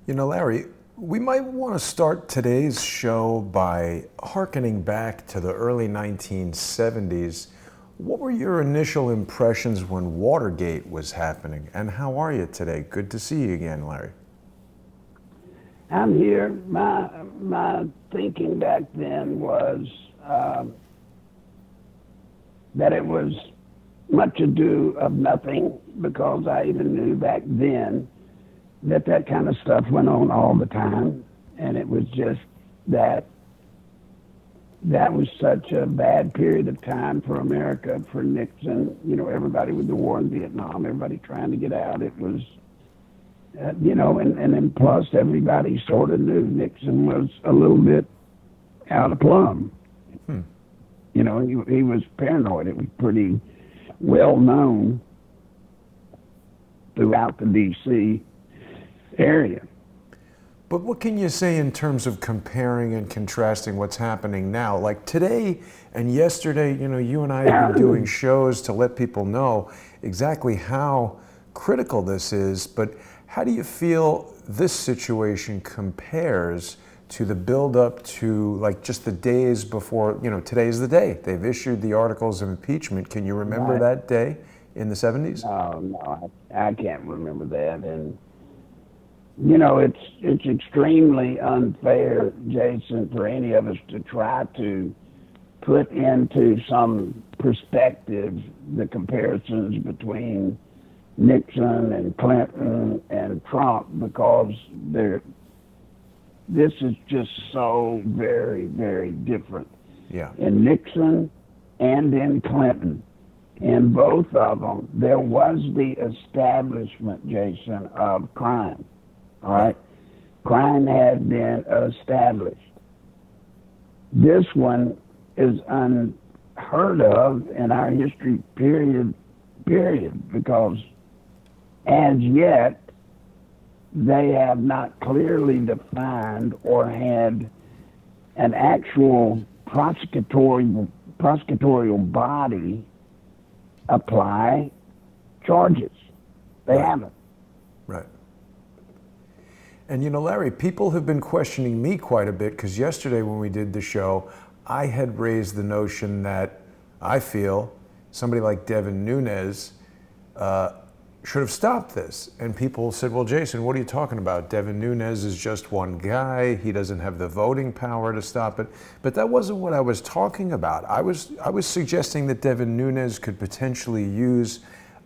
You know, Larry, we might want to start today's show by hearkening back to the early 1970s. What were your initial impressions when Watergate was happening, and how are you today? Good to see you again, Larry. I'm here. My thinking back then was that it was much ado of nothing, because I even knew back then that kind of stuff went on all the time, and it was just that was such a bad period of time for America, for Nixon. You know, everybody with the war in Vietnam, everybody trying to get out. It was, and then plus everybody sort of knew Nixon was a little bit out of plumb. You know, he was paranoid. It was pretty well known throughout the D.C. area. But what can you say in terms of comparing and contrasting what's happening now? Like today and yesterday, you know, you and I have been doing shows to let people know exactly how critical this is, but how do you feel this situation compares to the build-up to like just the days before, you know, today's the day. They've issued the articles of impeachment. Can you remember that day in the 70s? No, I can't remember that. And, you know, it's extremely unfair, Jason, for any of us to try to put into some perspective the comparisons between Nixon and Clinton and Trump, because this is just so very, very different. Yeah. In Nixon and in Clinton, in both of them, there was the establishment, Jason, of crime. All right? Crime had been established. This one is unheard of in our history, period, because as yet, they have not clearly defined or had an actual prosecutorial body apply charges. They haven't. Right. And you know, Larry, people have been questioning me quite a bit, because yesterday when we did the show, I had raised the notion that I feel somebody like Devin Nunes should have stopped this. And people said, well, Jason, what are you talking about? Devin Nunes is just one guy. He doesn't have the voting power to stop it. But that wasn't what I was talking about. I was suggesting that Devin Nunes could potentially use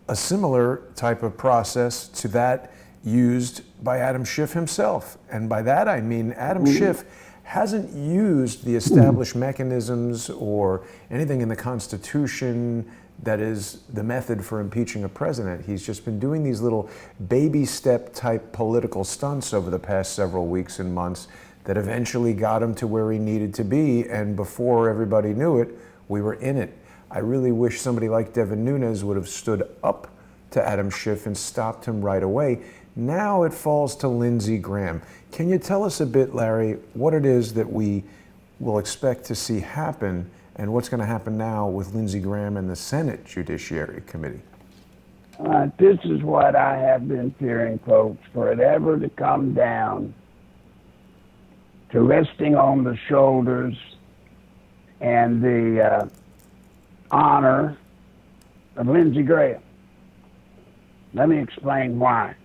a similar type of process to that used by Adam Schiff himself. And by that I mean Adam Schiff hasn't used the established mechanisms or anything in the Constitution that is the method for impeaching a president. He's just been doing these little baby step type political stunts over the past several weeks and months that eventually got him to where he needed to be, and before everybody knew it, we were in it. I really wish somebody like Devin Nunes would have stood up to Adam Schiff and stopped him right away. Now it falls to Lindsey Graham. Can you tell us a bit, Larry, what it is that we will expect to see happen, and what's going to happen now with Lindsey Graham and the Senate Judiciary Committee? This is what I have been fearing, folks, for it ever to come down to resting on the shoulders and the honor of Lindsey Graham. Let me explain why.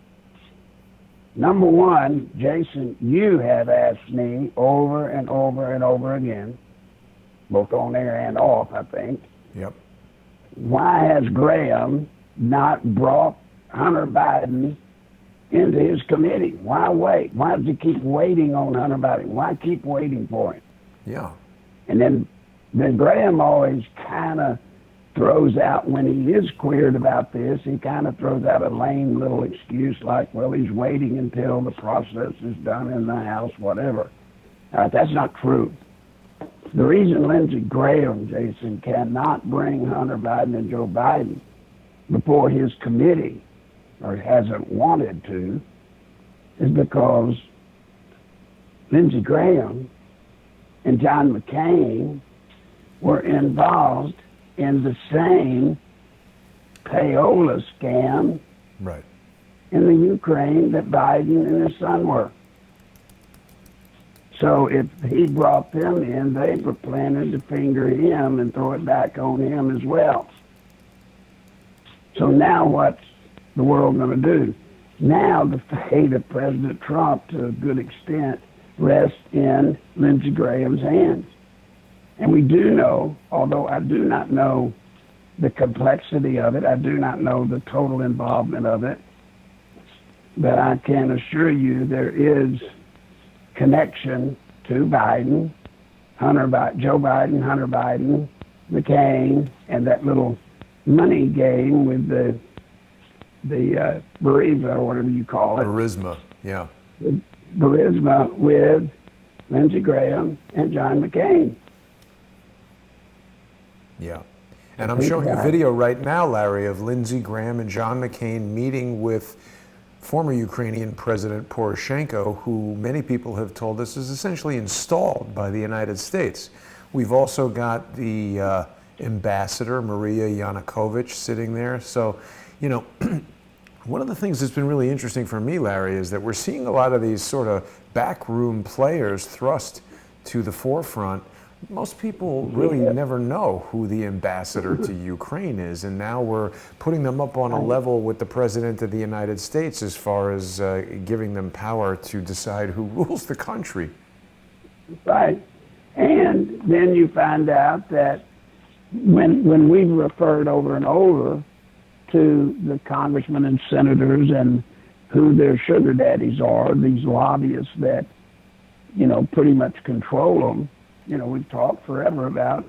Number one, Jason, you have asked me over and over and over again, both on air and off, I think. Yep. Why has Graham not brought Hunter Biden into his committee? Why wait? Why does he keep waiting on Hunter Biden? Why keep waiting for him? Yeah. And then Graham always kind of throws out, when he is queered about this, he kind of throws out a lame little excuse like, well, he's waiting until the process is done in the House, whatever. That's not true. The reason Lindsey Graham, Jason, cannot bring Hunter Biden and Joe Biden before his committee, or hasn't wanted to, is because Lindsey Graham and John McCain were involved in the same payola scam Right. in the Ukraine that Biden and his son were. So if he brought them in, they were planning to finger him and throw it back on him as well. So now what's the world going to do? Now the fate of President Trump, to a good extent, rests in Lindsey Graham's hands. And we do know, although I do not know the complexity of it, I do not know the total involvement of it, but I can assure you there is connection to Biden, Joe Biden, Hunter Biden, McCain, and that little money game with the Burisma, or whatever you call it. Burisma, yeah. Burisma with Lindsey Graham and John McCain. Yeah. And I'm showing a video right now, Larry, of Lindsey Graham and John McCain meeting with former Ukrainian President Poroshenko, who many people have told us is essentially installed by the United States. We've also got the ambassador, Maria Yanukovych, sitting there. So, you know, one of the things that's been really interesting for me, Larry, is that we're seeing a lot of these sort of backroom players thrust to the forefront. Most people really never know who the ambassador to Ukraine is, and now we're putting them up on a level with the President of the United States as far as giving them power to decide who rules the country. Right. And then you find out that when we've referred over and over to the congressmen and senators and who their sugar daddies are, these lobbyists that, you know, pretty much control them. You know, we've talked forever about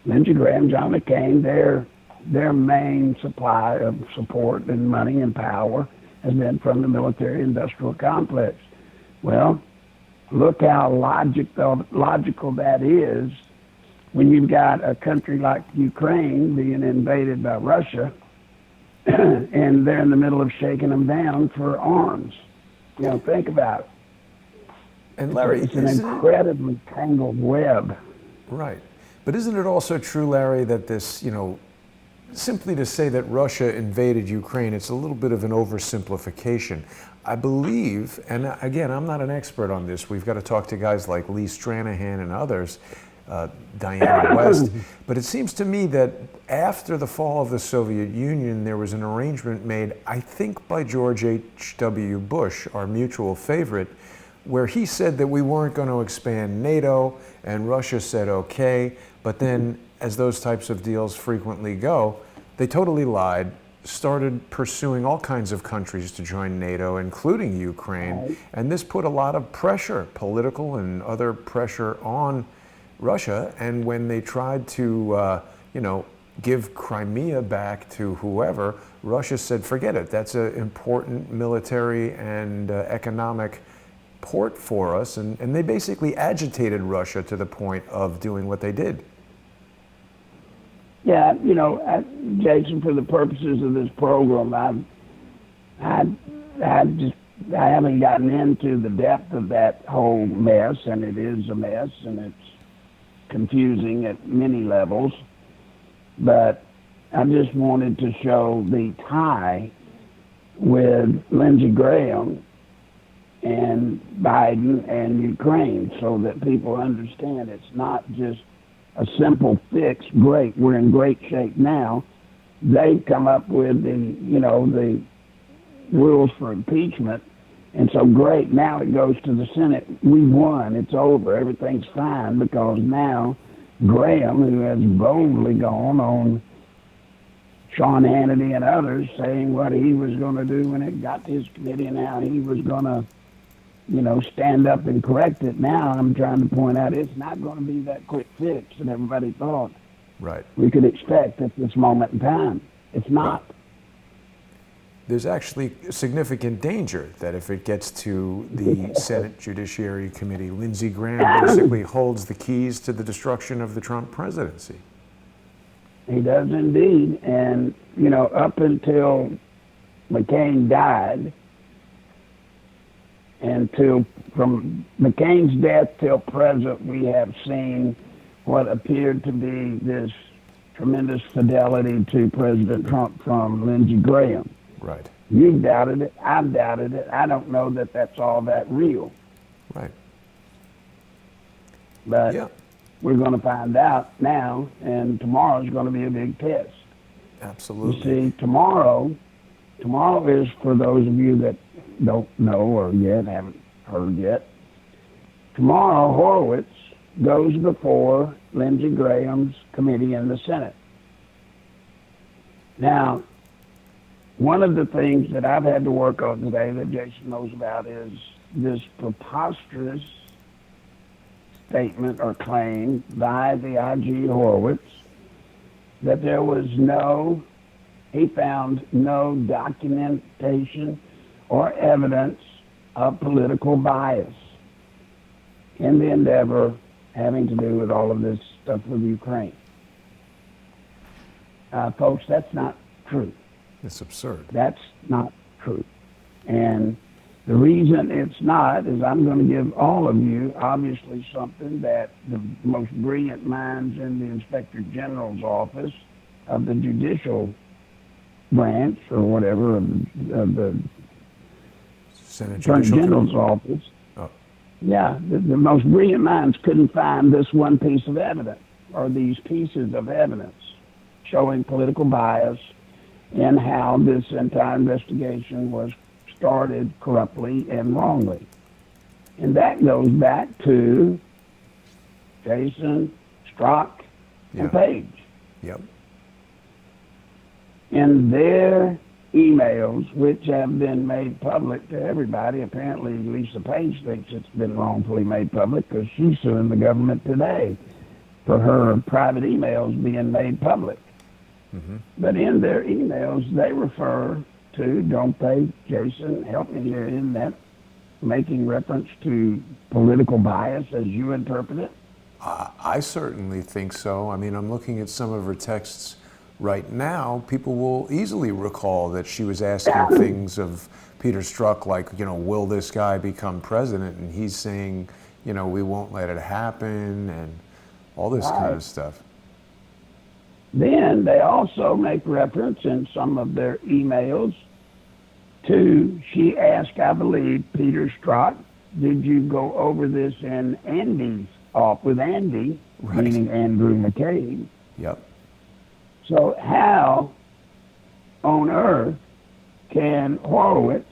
Lindsey Graham, John McCain, their main supply of support and money and power has been from the military-industrial complex. Well, look how logical that is when you've got a country like Ukraine being invaded by Russia, and they're in the middle of shaking them down for arms. You know, think about it. And Larry, it's an incredibly tangled web. Right. But isn't it also true, Larry, that this, you know, simply to say that Russia invaded Ukraine, it's a little bit of an oversimplification. I believe, and again, I'm not an expert on this, we've got to talk to guys like Lee Stranahan and others, Diana West, but it seems to me that after the fall of the Soviet Union, there was an arrangement made, I think by George H.W. Bush, our mutual favorite, where he said that we weren't going to expand NATO, and Russia said okay, but then, as those types of deals frequently go, they totally lied, started pursuing all kinds of countries to join NATO, including Ukraine, and this put a lot of pressure, political and other pressure, on Russia, and when they tried to, you know, give Crimea back to whoever, Russia said, forget it, that's an important military and economic port for us, and they basically agitated Russia to the point of doing what they did. Yeah, you know, Jason, for the purposes of this program, I haven't gotten into the depth of that whole mess, and it is a mess, and it's confusing at many levels. But I just wanted to show the tie with Lindsey Graham and Biden and Ukraine so that people understand it's not just a simple fix. Great, we're in great shape now. They've come up with the rules for impeachment, and so great, now it goes to the Senate. We won, it's over, everything's fine, because now Graham, who has boldly gone on Sean Hannity and others saying what he was going to do when it got to his committee and how he was going to, you know, stand up and correct it. Now I'm trying to point out it's not going to be that quick fix that everybody thought we could expect at this moment in time. It's not. There's actually significant danger that if it gets to the Senate Judiciary Committee, Lindsey Graham basically holds the keys to the destruction of the Trump presidency. He does indeed. And, you know, up until McCain died, and from McCain's death till present, we have seen what appeared to be this tremendous fidelity to President Trump from Lindsey Graham. Right. You've doubted it. I've doubted it. I don't know that that's all that real. Right. But Yeah, we're going to find out now, and tomorrow is going to be a big test. You absolutely. see, tomorrow is, for those of you that don't know or yet haven't heard yet, tomorrow Horowitz goes before Lindsey Graham's committee in the Senate. Now, one of the things that I've had to work on today that Jason knows about is this preposterous statement or claim by the IG Horowitz that he found no documentation or evidence of political bias in the endeavor having to do with all of this stuff with Ukraine. Folks, that's not true. It's absurd. That's not true. And the reason it's not is I'm going to give all of you, obviously, something that the most brilliant minds in the Inspector General's office of the judicial branch or whatever of the Senate Attorney Judicial General's Committee. office. Oh, Yeah, the most brilliant minds couldn't find this one piece of evidence or these pieces of evidence showing political bias and how this entire investigation was started corruptly and wrongly. And that goes back to Jason, Strzok, and yeah. Page. Yep. In their emails, which have been made public to everybody, apparently Lisa Page thinks it's been wrongfully made public because she's suing the government today for her private emails being made public. Mm-hmm. But in their emails, they refer to, don't they, Jason, help me here in that, making reference to political bias as you interpret it? I certainly think so. I mean, I'm looking at some of her texts right now. People will easily recall that she was asking things of Peter Strzok, like, will this guy become president? And he's saying, we won't let it happen, and all this kind of stuff. Then they also make reference in some of their emails to, she asked, I believe, Peter Strzok, did you go over this in Andy's off with Andy, Right. meaning Andrew McCabe? Yep. So how on earth can Horowitz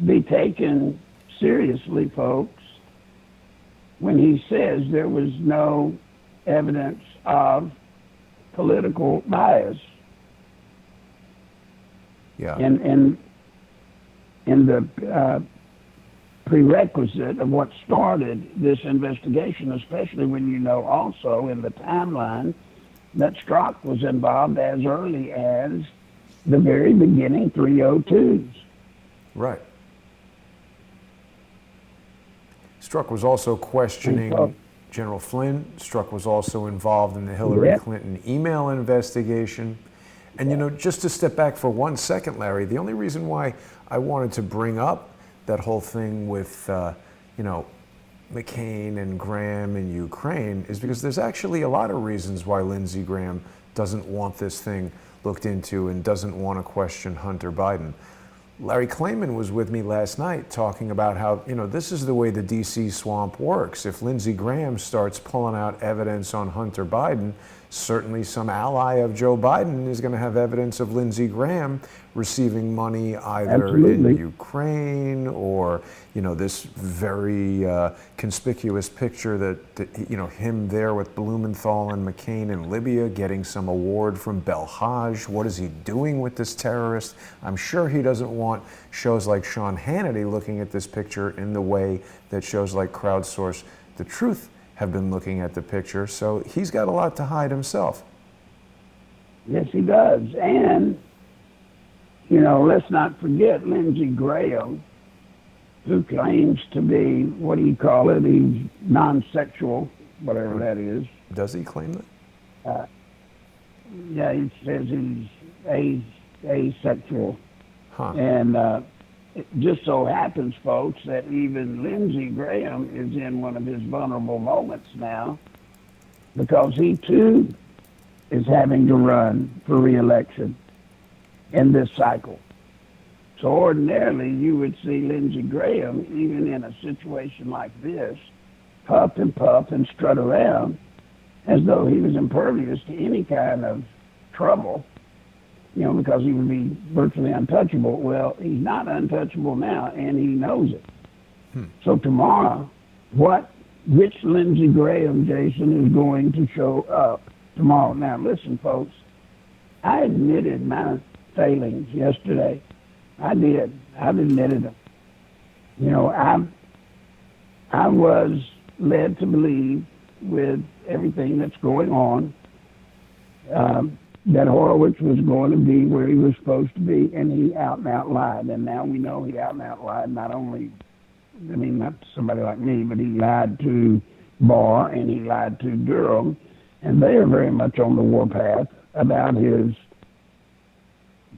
be taken seriously, folks, when he says there was no evidence of political bias? Yeah. And the prerequisite of what started this investigation, especially when you know also in the timeline that Strzok was involved as early as the very beginning 302s. Right. Strzok was also questioning General Flynn. Strzok was also involved in the Hillary Clinton email investigation. And, just to step back for 1 second, Larry, the only reason why I wanted to bring up that whole thing with, McCain and Graham in Ukraine is because there's actually a lot of reasons why Lindsey Graham doesn't want this thing looked into and doesn't want to question Hunter Biden. Larry Klayman was with me last night talking about how, this is the way the DC swamp works. If Lindsey Graham starts pulling out evidence on Hunter Biden, certainly some ally of Joe Biden is going to have evidence of Lindsey Graham receiving money either in Ukraine or, this very conspicuous picture that, him there with Blumenthal and McCain in Libya getting some award from Belhaj. What is he doing with this terrorist? I'm sure he doesn't want shows like Sean Hannity looking at this picture in the way that shows like Crowdsource The Truth have been looking at the picture. So he's got a lot to hide himself. Yes, he does. And, let's not forget Lindsey Graham, who claims to be, what do you call it? He's non-sexual, whatever that is. Does he claim that? Yeah, he says he's asexual. Huh. And it just so happens, folks, that even Lindsey Graham is in one of his vulnerable moments now because he, too, is having to run for re-election in this cycle. So ordinarily, you would see Lindsey Graham, even in a situation like this, puff and puff and strut around as though he was impervious to any kind of trouble, because he would be virtually untouchable. Well, he's not untouchable now, and he knows it. So tomorrow, which Lindsey Graham, Jason, is going to show up tomorrow? Now, listen, folks, I admitted my failings yesterday. I did. I've admitted them. I was led to believe, with everything that's going on, that Horowitz was going to be where he was supposed to be, and he out and out lied. And now we know he out and out lied, not only, not somebody like me, but he lied to Barr and he lied to Durham, and they are very much on the warpath about his,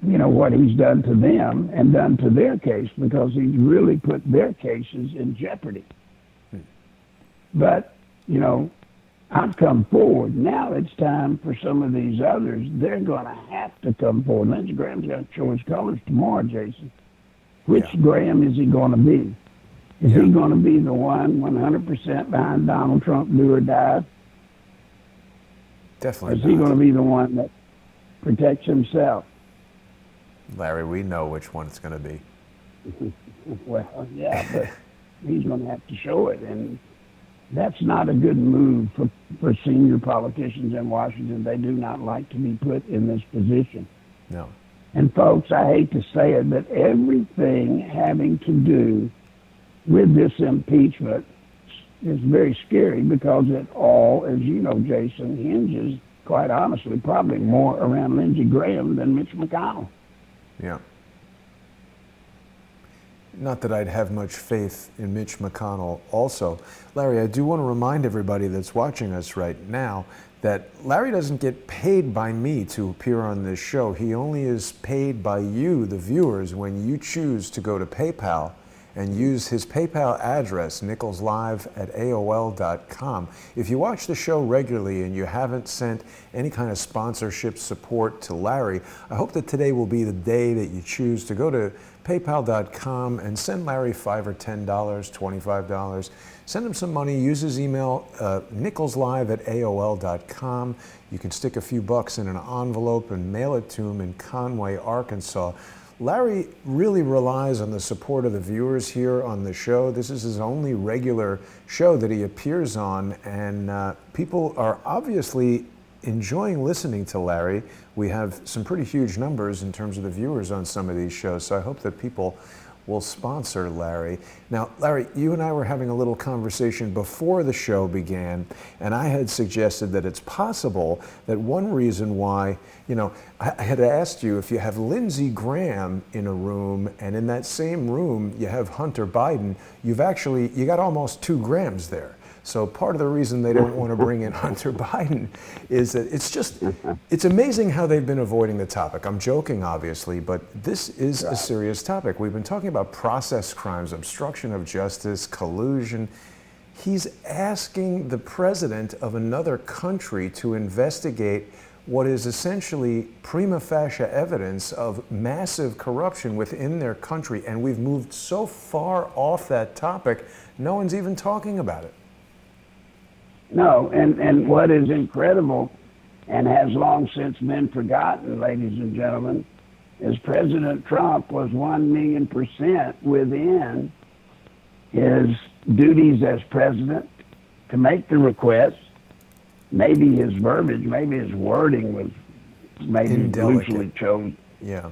what he's done to them and done to their case, because he's really put their cases in jeopardy. But, I've come forward. Now it's time for some of these others. They're going to have to come forward. Lindsey Graham's going to show his colors tomorrow, Jason. Which Graham is he going to be? Is he going to be the one 100% behind Donald Trump, do or die? Definitely. Or is he going to be the one that protects himself? Larry, we know which one it's going to be. Well, yeah, but he's going to have to show it. And that's not a good move for senior politicians in Washington. They do not like to be put in this position. No. And folks, I hate to say it, but everything having to do with this impeachment is very scary, because it all, as you know, Jason, hinges, quite honestly, probably more around Lindsey Graham than Mitch McConnell. Yeah. Not that I'd have much faith in Mitch McConnell also. Larry, I do want to remind everybody that's watching us right now that Larry doesn't get paid by me to appear on this show. He only is paid by you, the viewers, when you choose to go to PayPal and use his PayPal address, nicholslive@aol.com. If you watch the show regularly and you haven't sent any kind of sponsorship support to Larry, I hope that today will be the day that you choose to go to paypal.com and send Larry $5 or $10, $25. Send him some money. Use his email, nicholslive@aol.com. You can stick a few bucks in an envelope and mail it to him in Conway, Arkansas. Larry really relies on the support of the viewers here on the show. This is his only regular show that he appears on, and people are obviously enjoying listening to Larry. We have some pretty huge numbers in terms of the viewers on some of these shows, so I hope that people will sponsor Larry. Now, Larry, you and I were having a little conversation before the show began, and I had suggested that it's possible that one reason why, I had asked you if you have Lindsey Graham in a room, and in that same room you have Hunter Biden, you got almost 2 Grahams there. So part of the reason they don't want to bring in Hunter Biden is that it's amazing how they've been avoiding the topic. I'm joking, obviously, but this is a serious topic. We've been talking about process crimes, obstruction of justice, collusion. He's asking the president of another country to investigate what is essentially prima facie evidence of massive corruption within their country. And we've moved so far off that topic, no one's even talking about it. No, and what is incredible and has long since been forgotten, ladies and gentlemen, is President Trump was 1,000,000% within his duties as president to make the request. Maybe his verbiage, maybe his wording was maybe loosely chosen. Yeah.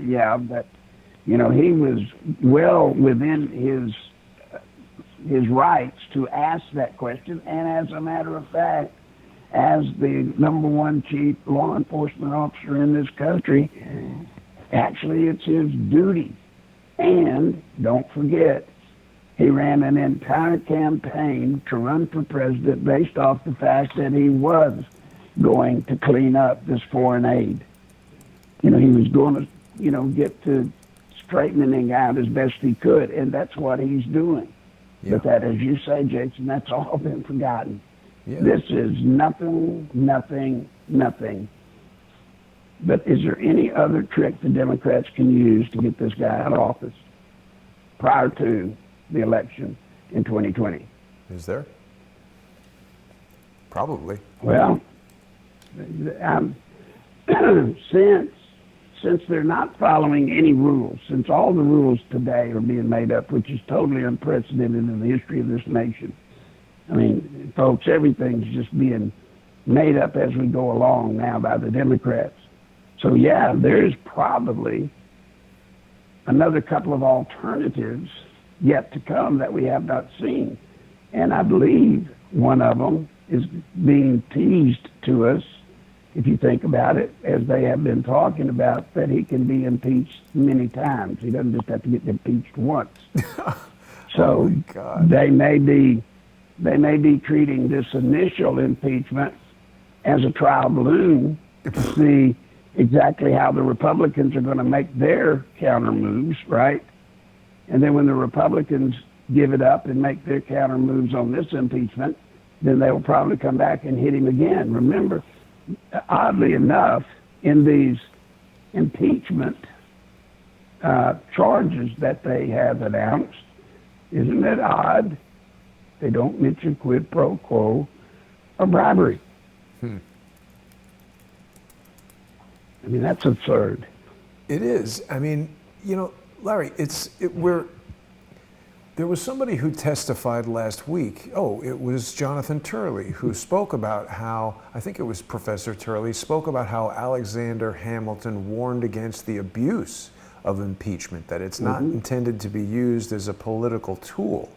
Yeah, but, he was well within his rights to ask that question, and as a matter of fact, as the #1 chief law enforcement officer in this country, actually it's his duty. And don't forget, he ran an entire campaign to run for president based off the fact that he was going to clean up this foreign aid. He was going to, get to straightening out as best he could, and that's what he's doing. Yeah. But that, as you say, Jason, that's all been forgotten. Yeah. This is nothing. But is there any other trick the Democrats can use to get this guy out of office prior to the election in 2020? Is there? Probably. Well, since they're not following any rules, since all the rules today are being made up, which is totally unprecedented in the history of this nation. I mean, folks, everything's just being made up as we go along now by the Democrats. So yeah, there's probably another couple of alternatives yet to come that we have not seen. And I believe one of them is being teased to us, if you think about it, as they have been talking about, that he can be impeached many times. He doesn't just have to get impeached once. So they may be treating this initial impeachment as a trial balloon to see exactly how the Republicans are going to make their counter moves, right? And then when the Republicans give it up and make their counter moves on this impeachment, then they will probably come back and hit him again. Remember, oddly enough, in these impeachment charges that they have announced, isn't it odd? They don't mention quid pro quo or bribery. I mean, that's absurd. It is. I mean, you know, Larry, there was somebody who testified last week. Oh, it was Jonathan Turley who spoke about how, I think it was Professor Turley, spoke about how Alexander Hamilton warned against the abuse of impeachment, that it's not intended to be used as a political tool.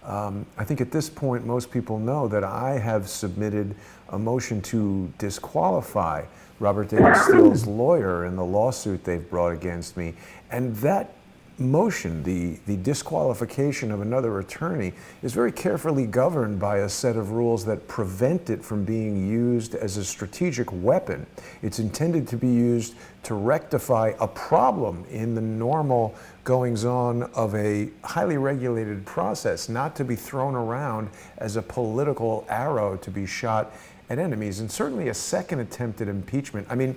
I think at this point, most people know that I have submitted a motion to disqualify Robert David Steele's lawyer in the lawsuit they've brought against me. And that motion, the disqualification of another attorney, is very carefully governed by a set of rules that prevent it from being used as a strategic weapon. It's intended to be used to rectify a problem in the normal goings-on of a highly regulated process, not to be thrown around as a political arrow to be shot at enemies. And certainly a second attempt at impeachment, I mean,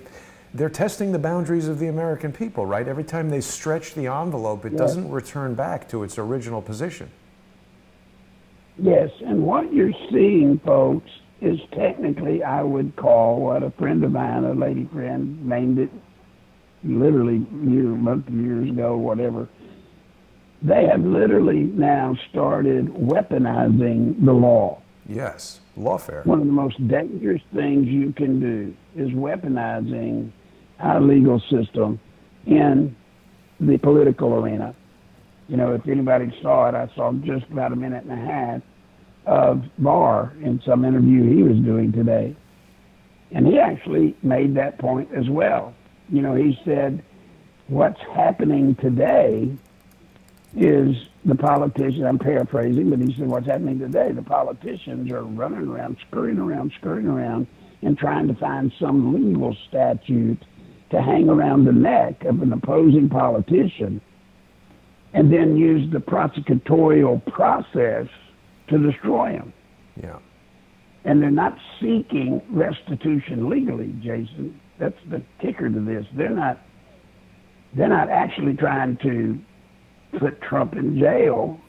they're testing the boundaries of the American people, right? Every time they stretch the envelope, it doesn't return back to its original position. Yes, and what you're seeing, folks, is technically, I would call what a friend of mine, a lady friend, named it literally years ago, whatever. They have literally now started weaponizing the law. Yes, lawfare. One of the most dangerous things you can do is weaponizing our legal system in the political arena. You know, if anybody saw it, I saw just about a minute and a half of Barr in some interview he was doing today. And he actually made that point as well. You know, he said, what's happening today is the politicians, I'm paraphrasing, but he said, what's happening today, the politicians are running around, scurrying around, and trying to find some legal statute to hang around the neck of an opposing politician and then use the prosecutorial process to destroy him. Yeah. And they're not seeking restitution legally, Jason. That's the kicker to this. They're not actually trying to put Trump in jail.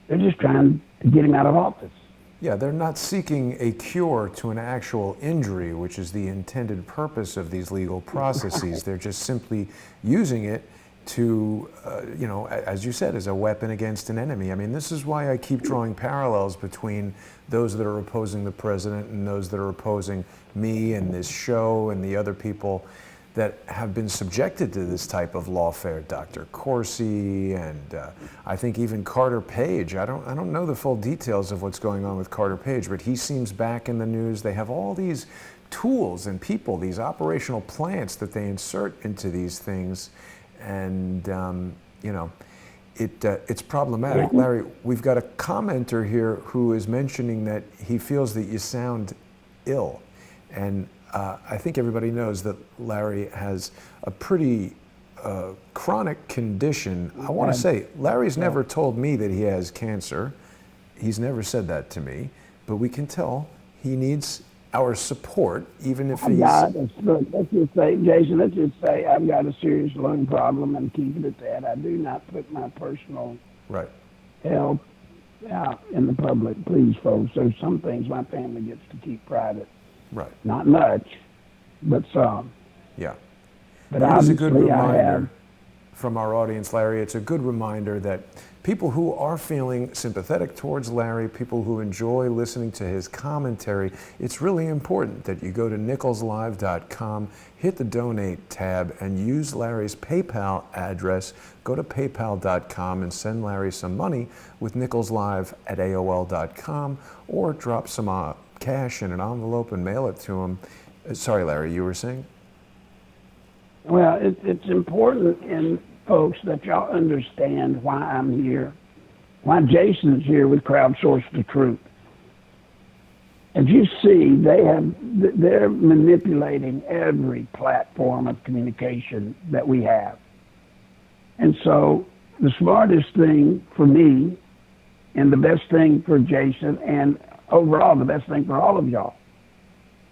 They're just trying to get him out of office. Yeah, they're not seeking a cure to an actual injury, which is the intended purpose of these legal processes. They're just simply using it to, you know, as you said, as a weapon against an enemy. I mean, this is why I keep drawing parallels between those that are opposing the president and those that are opposing me and this show and the other people that have been subjected to this type of lawfare. Dr. Corsi and I think even Carter Page. I don't know the full details of what's going on with Carter Page, but he seems back in the news. They have all these tools and people, these operational plants that they insert into these things, and you know, it's problematic. Larry, we've got a commenter here who is mentioning that he feels that you sound ill, and I think everybody knows that Larry has a pretty chronic condition. I want to say, Larry's never told me that he has cancer. He's never said that to me, but we can tell he needs our support, even if he's... Look, let's just say, Jason, let's just say I've got a serious lung problem and keep it at that. I do not put my personal health out in the public, please, folks. There's some things my family gets to keep private. Right. Not much, but some. Yeah. But It is a good obviously I reminder have. from our audience, Larry. It's a good reminder that people who are feeling sympathetic towards Larry, people who enjoy listening to his commentary, it's really important that you go to nicholslive.com, hit the donate tab, and use Larry's PayPal address. Go to paypal.com and send Larry some money with nicholslive@aol.com, or drop some cash in an envelope and mail it to him. Sorry, Larry, you were saying? Well, it's important, and folks, that y'all understand why I'm here, why Jason's here with Crowdsource the Truth. As you see, they're manipulating every platform of communication that we have. And so the smartest thing for me, and the best thing for Jason, and overall the best thing for all of y'all,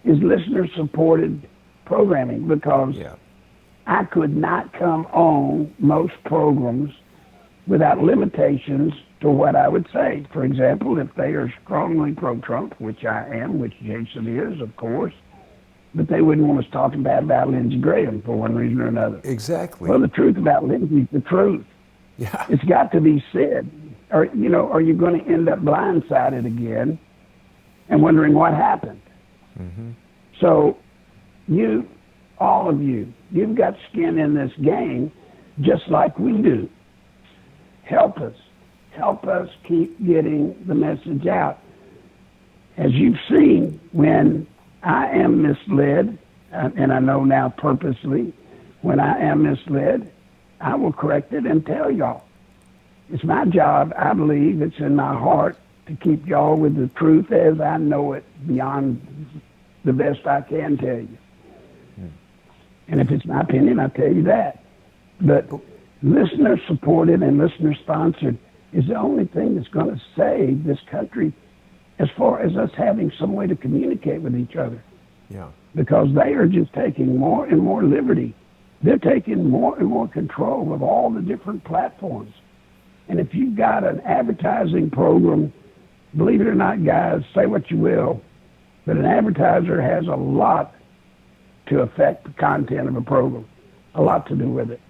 is listener-supported programming, because I could not come on most programs without limitations to what I would say. For example, if they are strongly pro-Trump, which I am, which Jason is, of course, but they wouldn't want us talking bad about Lindsey Graham for one reason or another. Exactly. Well, the truth about Lindsey's the truth. Yeah. It's got to be said. Or, are you going to end up blindsided again and wondering what happened? Mm-hmm. So all of you, you've got skin in this game just like we do. Help us. Help us keep getting the message out. As you've seen, when I am misled, and I know now purposely, when I am misled, I will correct it and tell y'all. It's my job, I believe, it's in my heart to keep y'all with the truth as I know it, beyond the best I can tell you. And if it's my opinion, I'll tell you that. But listener-supported and listener-sponsored is the only thing that's going to save this country as far as us having some way to communicate with each other. Yeah. Because they are just taking more and more liberty. They're taking more and more control of all the different platforms. And if you've got an advertising program, believe it or not, guys, say what you will, but an advertiser has a lot to affect the content of a program, a lot to do with it.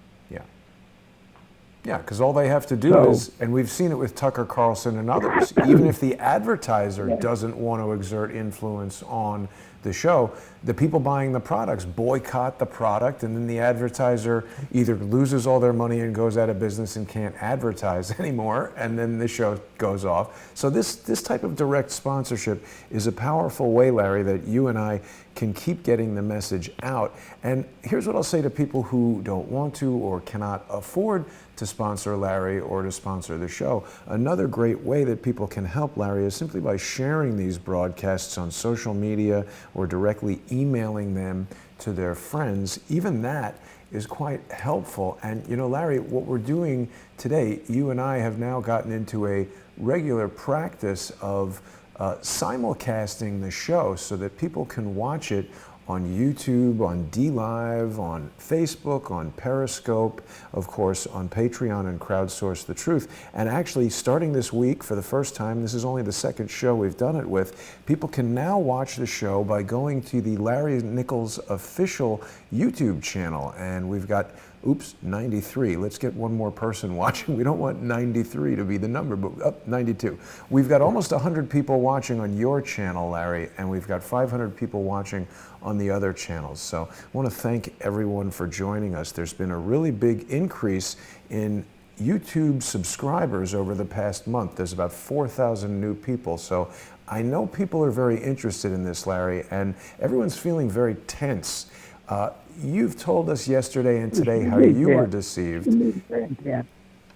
Yeah, because all they have to do is, and we've seen it with Tucker Carlson and others, even if the advertiser doesn't want to exert influence on the show, the people buying the products boycott the product, and then the advertiser either loses all their money and goes out of business and can't advertise anymore, and then the show goes off. So this type of direct sponsorship is a powerful way, Larry, that you and I can keep getting the message out. And here's what I'll say to people who don't want to or cannot afford to sponsor Larry or to sponsor the show. Another great way that people can help Larry is simply by sharing these broadcasts on social media or directly emailing them to their friends. Even that is quite helpful. And Larry, what we're doing today, you and I have now gotten into a regular practice of simulcasting the show so that people can watch it on YouTube, on DLive, on Facebook, on Periscope, of course, on Patreon and Crowdsource the Truth. And actually, starting this week, for the first time, this is only the second show we've done it with, people can now watch the show by going to the Larry Nichols official YouTube channel. And we've got 93. Let's get one more person watching. We don't want 93 to be the number, but 92. We've got almost 100 people watching on your channel, Larry, and we've got 500 people watching on the other channels. So I want to thank everyone for joining us. There's been a really big increase in YouTube subscribers over the past month. There's about 4,000 new people. So I know people are very interested in this, Larry, and everyone's feeling very tense. You've told us yesterday and today how you were deceived.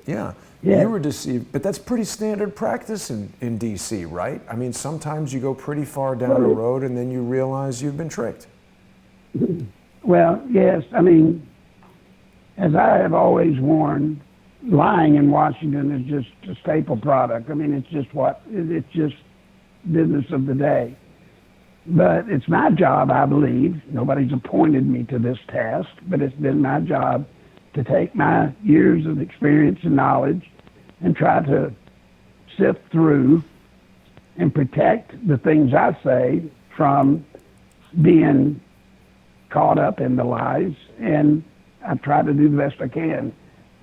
Yeah, you were deceived, but that's pretty standard practice in D.C., right? I mean, sometimes you go pretty far down a road and then you realize you've been tricked. Well, yes. I mean, as I have always warned, lying in Washington is just a staple product. I mean, it's just business of the day. But it's my job, I believe, nobody's appointed me to this task, but it's been my job to take my years of experience and knowledge and try to sift through and protect the things I say from being caught up in the lies, and I try to do the best I can.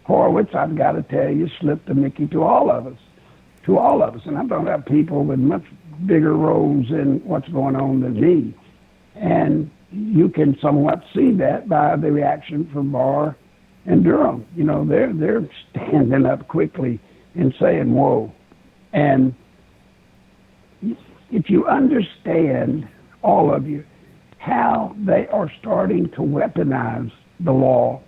Horowitz, I've got to tell you, slipped a Mickey to all of us. And I'm talking about people with much bigger roles in what's going on than me. And you can somewhat see that by the reaction from Barr and Durham. You know, they're standing up quickly and saying, whoa. And if you understand, all of you, how they are starting to weaponize the law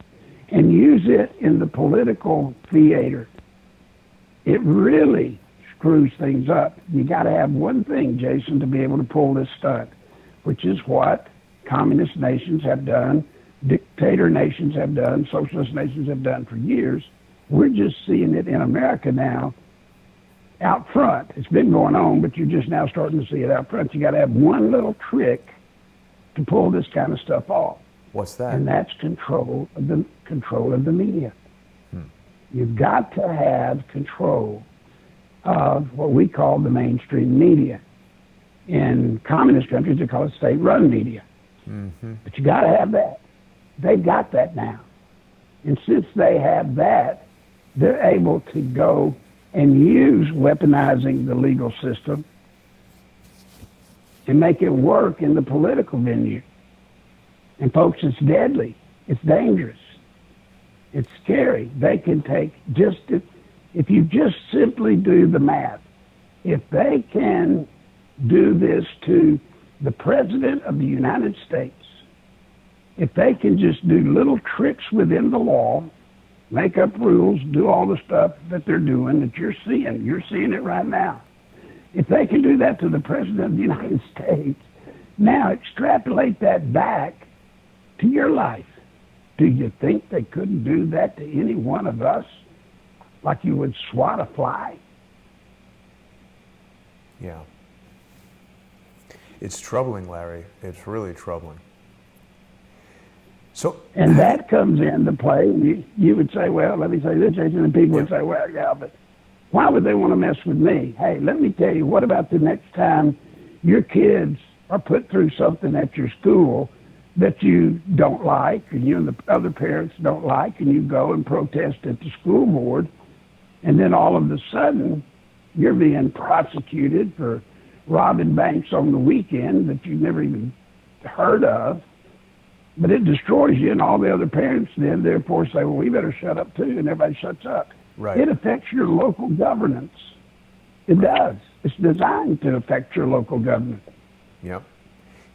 and use it in the political theater, it really screws things up. You got to have one thing, Jason, to be able to pull this stunt, which is what communist nations have done, dictator nations have done, socialist nations have done for years. We're just seeing it in America now out front. It's been going on, but you're just now starting to see it out front. You got to have one little trick to pull this kind of stuff off. What's that? And that's control of the media. You've got to have control of what we call the mainstream media. In communist countries, they call it state-run media. But you got to have that. They've got that now. And since they have that, they're able to go and use weaponizing the legal system and make it work in the political venue. And folks, it's deadly. It's dangerous. It's scary. They can take if you just simply do the math, if they can do this to the President of the United States, if they can just do little tricks within the law, make up rules, do all the stuff that they're doing that you're seeing it right now. If they can do that to the President of the United States, now extrapolate that back to your life. Do you think they couldn't do that to any one of us like you would swat a fly? Yeah. It's troubling, Larry. It's really troubling. So, and that comes into play. You would say, well, let me say this, Jason, and people would say, well, yeah, but why would they want to mess with me? Hey, let me tell you, what about the next time your kids are put through something at your school that you don't like, and you and the other parents don't like, and you go and protest at the school board, and then all of a sudden you're being prosecuted for robbing banks on the weekend that you've never even heard of, but it destroys you, and all the other parents then therefore say, well, we better shut up too, and everybody shuts up. Right. It affects your local governance. It does. It's designed to affect your local government. Yep.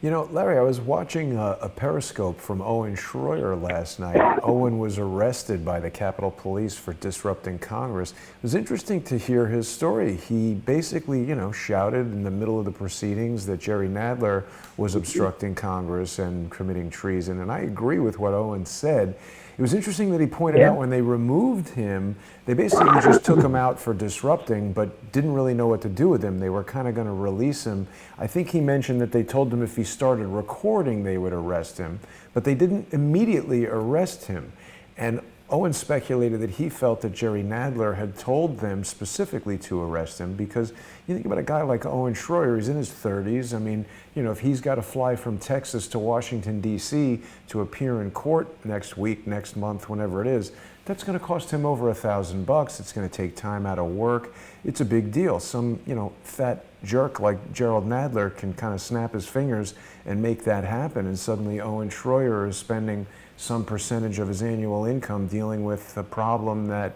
You know, Larry, I was watching a Periscope from Owen Schroyer last night. Owen was arrested by the Capitol Police for disrupting Congress. It was interesting to hear his story. He basically, shouted in the middle of the proceedings that Jerry Nadler was obstructing Congress and committing treason. And I agree with what Owen said. It was interesting that he pointed out when they removed him, they basically just took him out for disrupting, but didn't really know what to do with him. They were kind of going to release him. I think he mentioned that they told him if he started recording, they would arrest him, but they didn't immediately arrest him. And Owen speculated that he felt that Jerry Nadler had told them specifically to arrest him because you think about a guy like Owen Schroyer, he's in his 30s. I mean, if he's got to fly from Texas to Washington, D.C. to appear in court next week, next month, whenever it is, that's going to cost him over $1,000. It's going to take time out of work. It's a big deal. Some, fat jerk like Gerald Nadler can kind of snap his fingers and make that happen. And suddenly Owen Schroyer is spending some percentage of his annual income dealing with a problem that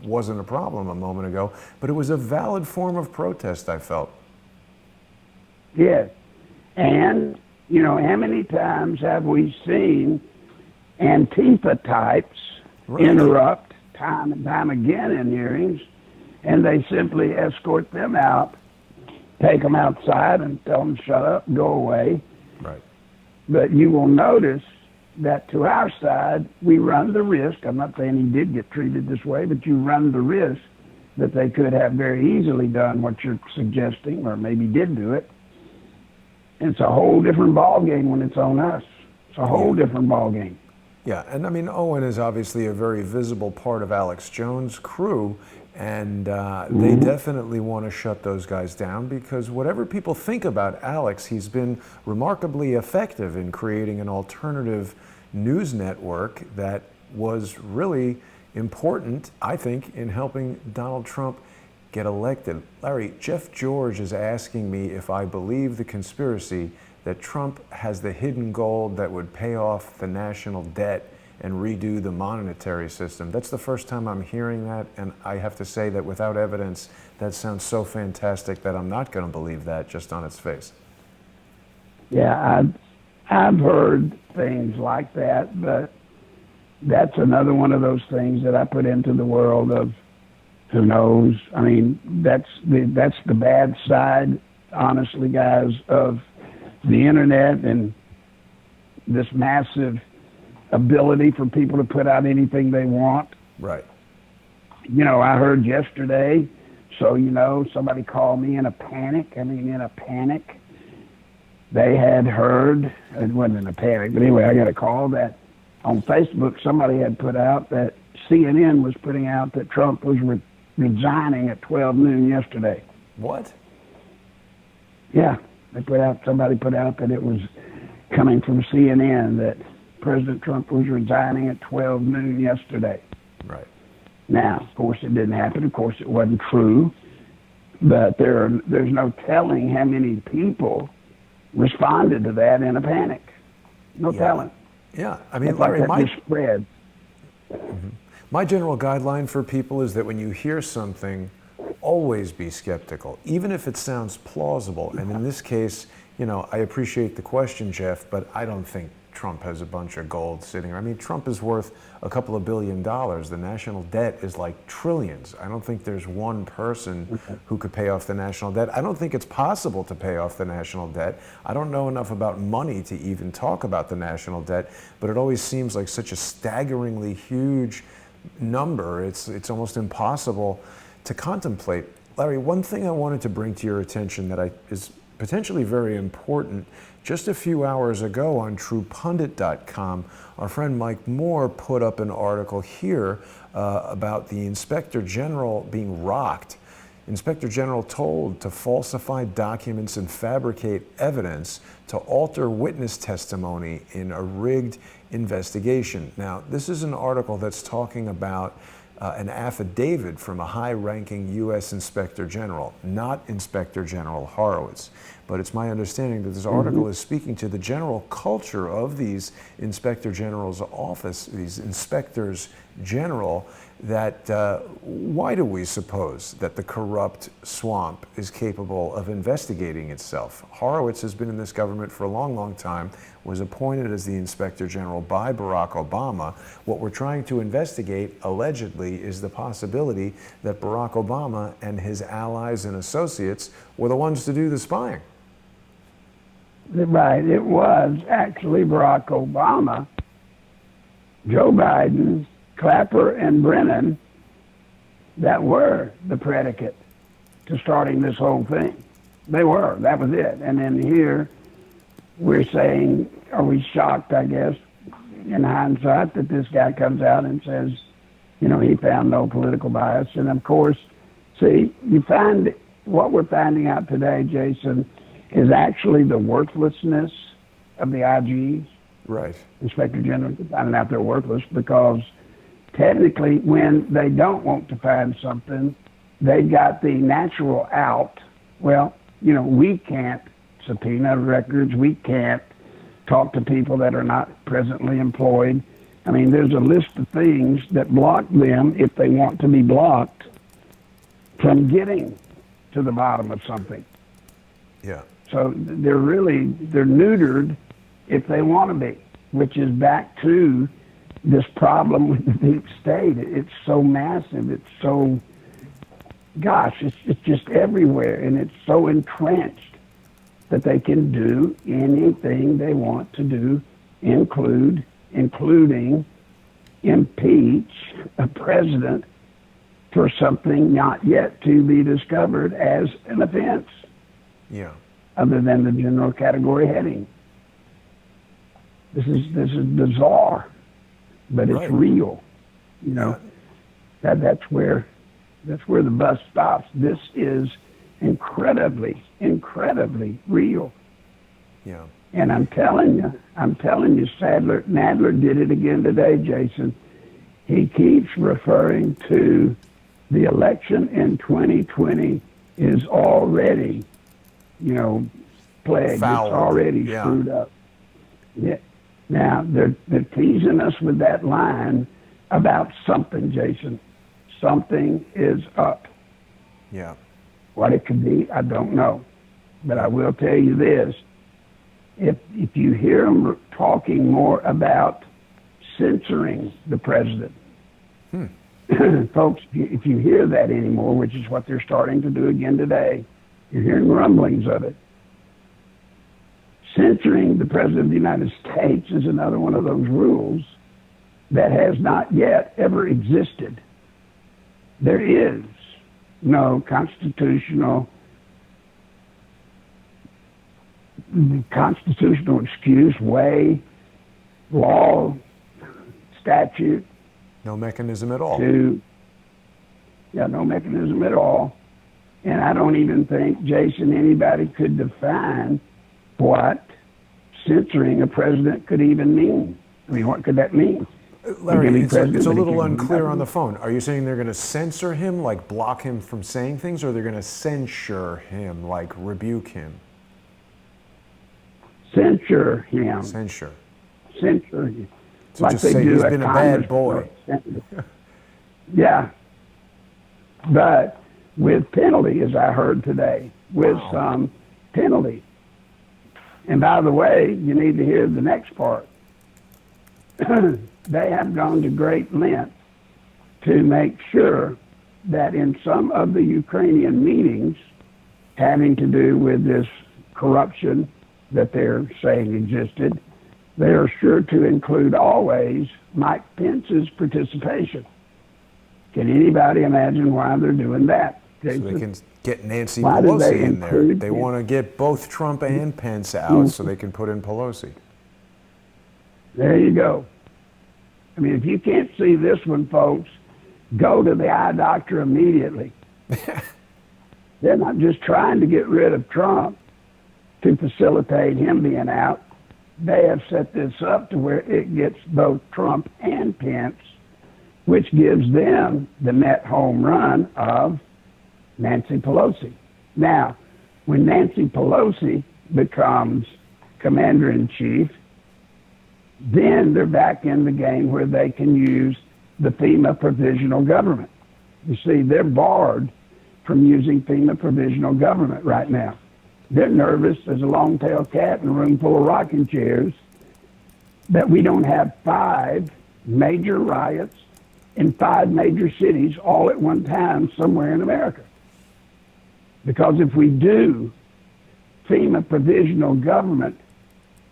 wasn't a problem a moment ago, but it was a valid form of protest, I felt. Yes. And, how many times have we seen Antifa types interrupt time and time again in hearings, and they simply escort them out, take them outside and tell them shut up, go away. Right. But you will notice that to our side, we run the risk, I'm not saying he did get treated this way, but you run the risk that they could have very easily done what you're suggesting, or maybe did do it. It's a whole different ballgame when it's on us. It's a whole different ballgame. Yeah, and I mean, Owen is obviously a very visible part of Alex Jones' crew, and they definitely want to shut those guys down because whatever people think about Alex, he's been remarkably effective in creating an alternative news network that was really important, I think, in helping Donald Trump get elected. Larry, Jeff George is asking me if I believe the conspiracy that Trump has the hidden gold that would pay off the national debt and redo the monetary system. That's the first time I'm hearing that, and I have to say that without evidence, that sounds so fantastic that I'm not going to believe that just on its face. Yeah, I've heard things like that, but that's another one of those things that I put into the world of who knows. I mean, that's the bad side, honestly, guys, of the internet and this massive ability for people to put out anything they want. Right. You know, I heard yesterday, so you know, somebody called me in a panic. I mean, in a panic. They had heard, it wasn't in a panic, but anyway, I got a call that on Facebook somebody had put out that CNN was putting out that Trump was resigning at 12 noon yesterday. What? Yeah, somebody put out that it was coming from CNN that President Trump was resigning at 12 noon yesterday. Right. Now, of course, it didn't happen. Of course, it wasn't true. But there's no telling how many people responded to that in a panic. No telling. Yeah, I mean, Larry, like spread. My general guideline for people is that when you hear something, always be skeptical, even if it sounds plausible. And in this case, you know, I appreciate the question, Jeff, but I don't think Trump has a bunch of gold sitting. I mean, Trump is worth a couple of $1 billion. The national debt is like trillions. I don't think there's one person who could pay off the national debt. I don't think it's possible to pay off the national debt. I don't know enough about money to even talk about the national debt, but it always seems like such a staggeringly huge number. It's almost impossible to contemplate. Larry, one thing I wanted to bring to your attention that is potentially very important. Just a few hours ago on TruePundit.com, our friend Mike Moore put up an article here about the Inspector General being rocked. Inspector General told to falsify documents and fabricate evidence to alter witness testimony in a rigged investigation. Now, this is an article that's talking about an affidavit from a high-ranking U.S. Inspector General, not Inspector General Horowitz. But it's my understanding that this article is speaking to the general culture of these Inspector General's office, these Inspectors General, that why do we suppose that the corrupt swamp is capable of investigating itself? Horowitz has been in this government for a long, long time, was appointed as the Inspector General by Barack Obama. What we're trying to investigate, allegedly, is the possibility that Barack Obama and his allies and associates were the ones to do the spying. Right, it was actually Barack Obama, Joe Biden, Clapper, and Brennan that were the predicate to starting this whole thing. They were, that was it. And then here we're saying, are we shocked, I guess, in hindsight, that this guy comes out and says, you know, he found no political bias. And of course, see, you find what we're finding out today, Jason, is actually the worthlessness of the IGs. Right. Inspector General finding out they're worthless because technically when they don't want to find something, they've got the natural out. Well, you know, we can't subpoena records. We can't talk to people that are not presently employed. I mean, there's a list of things that block them, if they want to be blocked, from getting to the bottom of something. Yeah. So they're neutered if they want to be, which is back to this problem with the deep state. It's so massive. It's so, gosh, it's just everywhere. And it's so entrenched that they can do anything they want to do, including impeach a president for something not yet to be discovered as an offense. Yeah. Other than the general category heading. This is bizarre. but it's Right. real. You know, that's where the bus stops. This is incredibly, incredibly real. Yeah. And I'm telling you, Nadler did it again today, Jason. He keeps referring to the election in 2020 is already, plagued. Fouled. It's already screwed up. Yeah. Now, they're teasing us with that line about something, Jason. Something is up. Yeah. What it could be, I don't know. But I will tell you this. If you hear them talking more about censoring the president, folks, if you hear that anymore, which is what they're starting to do again today, you're hearing rumblings of it. Censoring the president of the United States is another one of those rules that has not yet ever existed. There is no constitutional excuse, way, law, statute. No mechanism at all. No mechanism at all. And I don't even think, Jason, anybody could define what censoring a president could even mean. I mean, what could that mean? Larry, it's a little unclear on the phone. Are you saying they're going to censor him, like block him from saying things, or they're going to censure him, like rebuke him? Censure him. Censure. Censure him. So like just say he's been a bad boy. Yeah. But with penalty, as I heard today, with some penalty. And by the way, you need to hear the next part. They have gone to great lengths to make sure that in some of the Ukrainian meetings having to do with this corruption that they're saying existed, they are sure to include always Mike Pence's participation. Can anybody imagine why they're doing that? Jason? So they can get Nancy Pelosi in there. They want to get both Trump and Pence out so they can put in Pelosi. There you go. I mean, if you can't see this one, folks, go to the eye doctor immediately. They're not just trying to get rid of Trump to facilitate him being out. They have set this up to where it gets both Trump and Pence, which gives them the net home run of Nancy Pelosi. Now, when Nancy Pelosi becomes commander-in-chief, then they're back in the game where they can use the FEMA provisional government. You see, they're barred from using FEMA provisional government right now. They're nervous as a long-tailed cat in a room full of rocking chairs that we don't have 5 major riots in 5 major cities all at one time somewhere in America. Because if we do, FEMA provisional government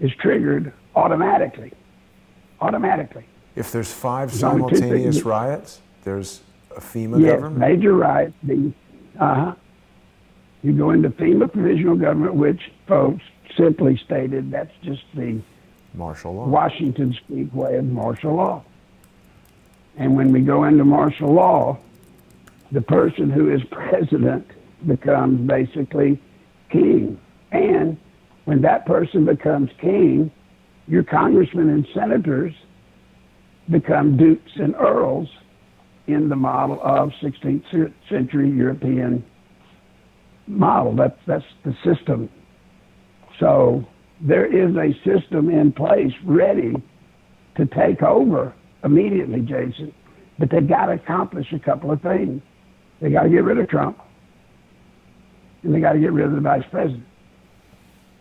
is triggered automatically. If there's 5 simultaneous riots, there's a FEMA government? Major riots. You go into FEMA provisional government, which, folks, simply stated, that's just the martial law. Washington speak way of martial law. And when we go into martial law, the person who is president becomes basically king. And when that person becomes king, your congressmen and senators become dukes and earls in the model of 16th century European model. That's the system. So there is a system in place ready to take over immediately, Jason. But they've got to accomplish a couple of things. They got to get rid of Trump, and they got to get rid of the vice president.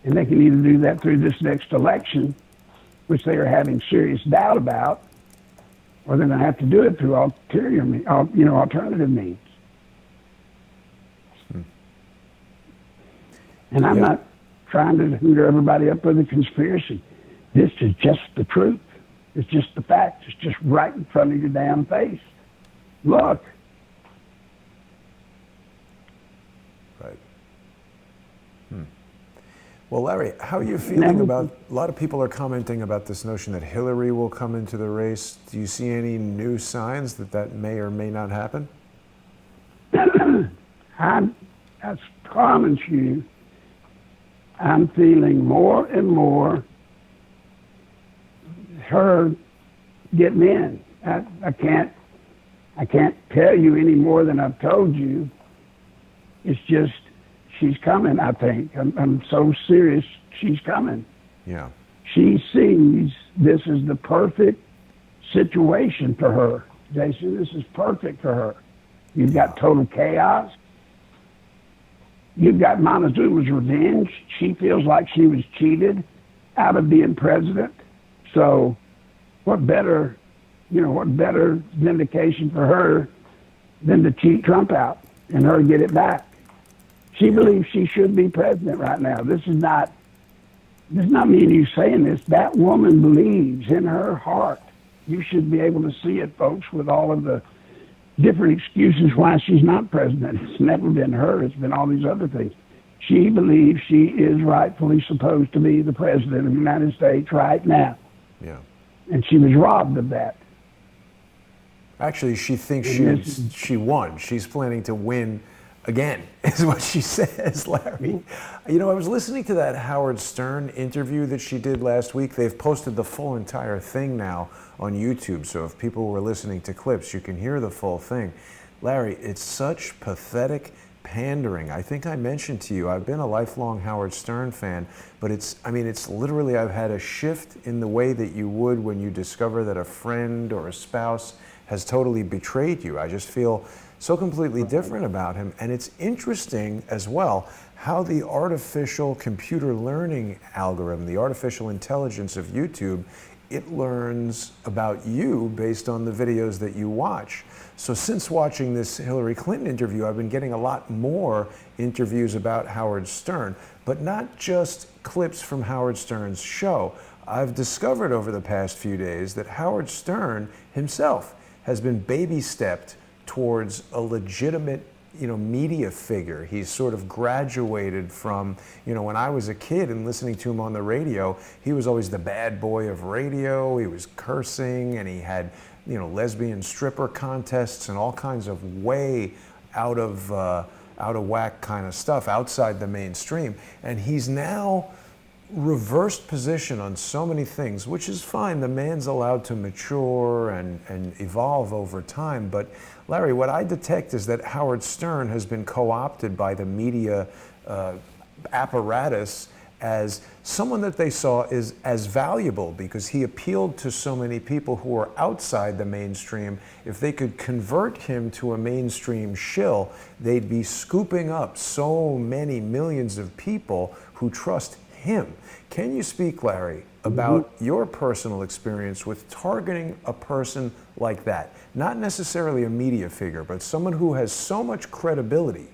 And they can either do that through this next election, which they are having serious doubt about, or they're going to have to do it through alternative means. And I'm not trying to hoot everybody up with a conspiracy. This is just the truth. It's just the facts. It's just right in front of your damn face. Look. Right. Well, Larry, how are you feeling about, a lot of people are commenting about this notion that Hillary will come into the race. Do you see any new signs that that may or may not happen? I promise you, I'm feeling more and more her getting in. I can't tell you any more than I've told you. It's just, she's coming, I think. I'm so serious, she's coming. Yeah. She sees this is the perfect situation for her. Jason, this is perfect for her. You've got total chaos. You've got Montezuma's revenge. She feels like she was cheated out of being president. So what better vindication for her than to cheat Trump out and her get it back? She believes she should be president right now. This is not me and you saying this. That woman believes in her heart. You should be able to see it, folks, with all of the different excuses why she's not president. It's never been her. It's been all these other things. She believes she is rightfully supposed to be the president of the United States right now. Yeah. And she was robbed of that. Actually, she thinks she won. She's planning to win again, is what she says, Larry. You know, I was listening to that Howard Stern interview that she did last week. They've posted the full entire thing now on YouTube, so if people were listening to clips, you can hear the full thing. Larry, it's such pathetic pandering. I think I mentioned to you, I've been a lifelong Howard Stern fan, but it's literally, I've had a shift in the way that you would when you discover that a friend or a spouse has totally betrayed you. I just feel so completely different about him. And it's interesting as well how the artificial computer learning algorithm, the artificial intelligence of YouTube, it learns about you based on the videos that you watch. So since watching this Hillary Clinton interview, I've been getting a lot more interviews about Howard Stern, but not just clips from Howard Stern's show. I've discovered over the past few days that Howard Stern himself has been baby-stepped towards a legitimate, media figure. He's sort of graduated from, when I was a kid and listening to him on the radio, he was always the bad boy of radio. He was cursing, and he had, lesbian stripper contests and all kinds of way out of whack kind of stuff outside the mainstream. And he's now reversed position on so many things, which is fine. The man's allowed to mature and evolve over time. But Larry, what I detect is that Howard Stern has been co-opted by the media apparatus as someone that they saw is as valuable because he appealed to so many people who are outside the mainstream. If they could convert him to a mainstream shill, they'd be scooping up so many millions of people who trust him. Can you speak, Larry, about your personal experience with targeting a person like that? Not necessarily a media figure, but someone who has so much credibility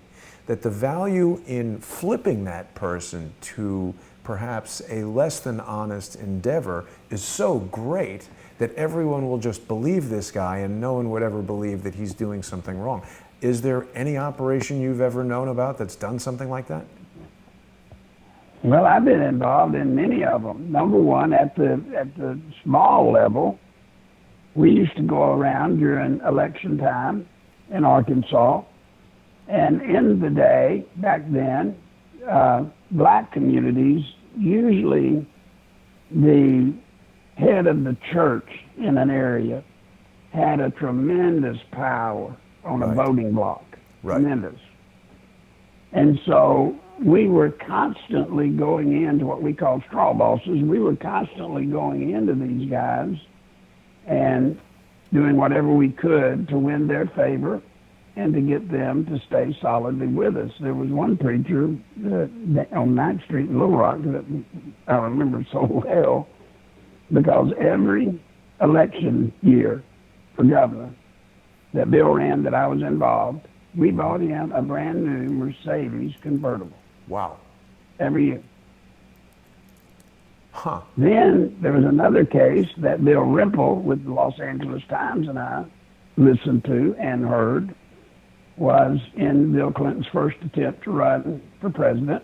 that the value in flipping that person to perhaps a less than honest endeavor is so great that everyone will just believe this guy and no one would ever believe that he's doing something wrong. Is there any operation you've ever known about that's done something like that? Well, I've been involved in many of them. Number one, at the small level, we used to go around during election time in Arkansas, and in the day, back then, black communities, usually the head of the church in an area had a tremendous power on a voting block. Tremendous. And so we were constantly going into what we call straw bosses. We were constantly going into these guys and doing whatever we could to win their favor and to get them to stay solidly with us. There was one preacher on 9th Street in Little Rock that I remember so well because every election year for governor that Bill ran that I was involved, we bought him a brand new Mercedes convertible. Wow. Every year. Huh. Then there was another case that Bill Rimple with the Los Angeles Times and I listened to and heard was in Bill Clinton's first attempt to run for president.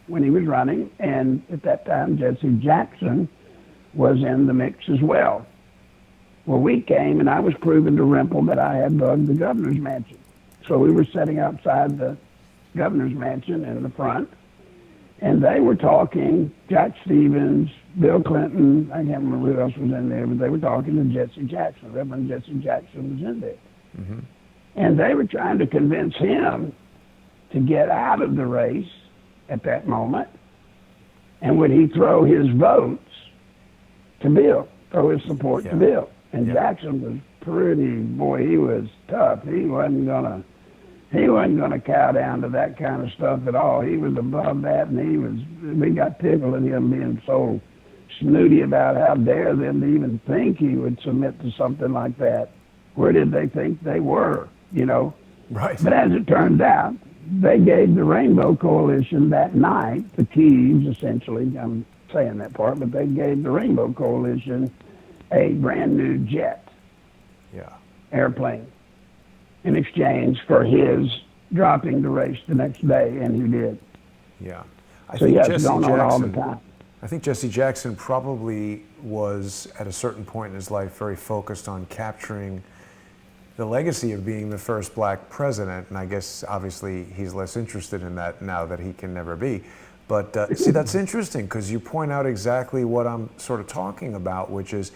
when he was running, and at that time Jesse Jackson was in the mix as well. Well, we came, and I was proving to Rimple that I had bugged the governor's mansion. So we were sitting outside the governor's mansion in the front, and they were talking, Jack Stevens, Bill Clinton, I can't remember who else was in there, but they were talking to Jesse Jackson. Reverend Jesse Jackson was in there. Mm-hmm. And they were trying to convince him to get out of the race at that moment, and would he throw his votes to Bill, throw his support to Bill. And Jackson was he was tough. He wasn't gonna cow down to that kind of stuff at all. He was above that, and we got tickled at him being so snooty about how dare them to even think he would submit to something like that. Where did they think they were, Right. But as it turned out, they gave the Rainbow Coalition that night, the keys, essentially, I'm saying that part, but they gave the Rainbow Coalition a brand new jet, airplane, in exchange for his dropping the race the next day, and he did. Yeah. It's going on all the time. I think Jesse Jackson probably was, at a certain point in his life, very focused on capturing the legacy of being the first black president, and I guess obviously he's less interested in that now that he can never be. But see, that's interesting, because you point out exactly what I'm sort of talking about, which is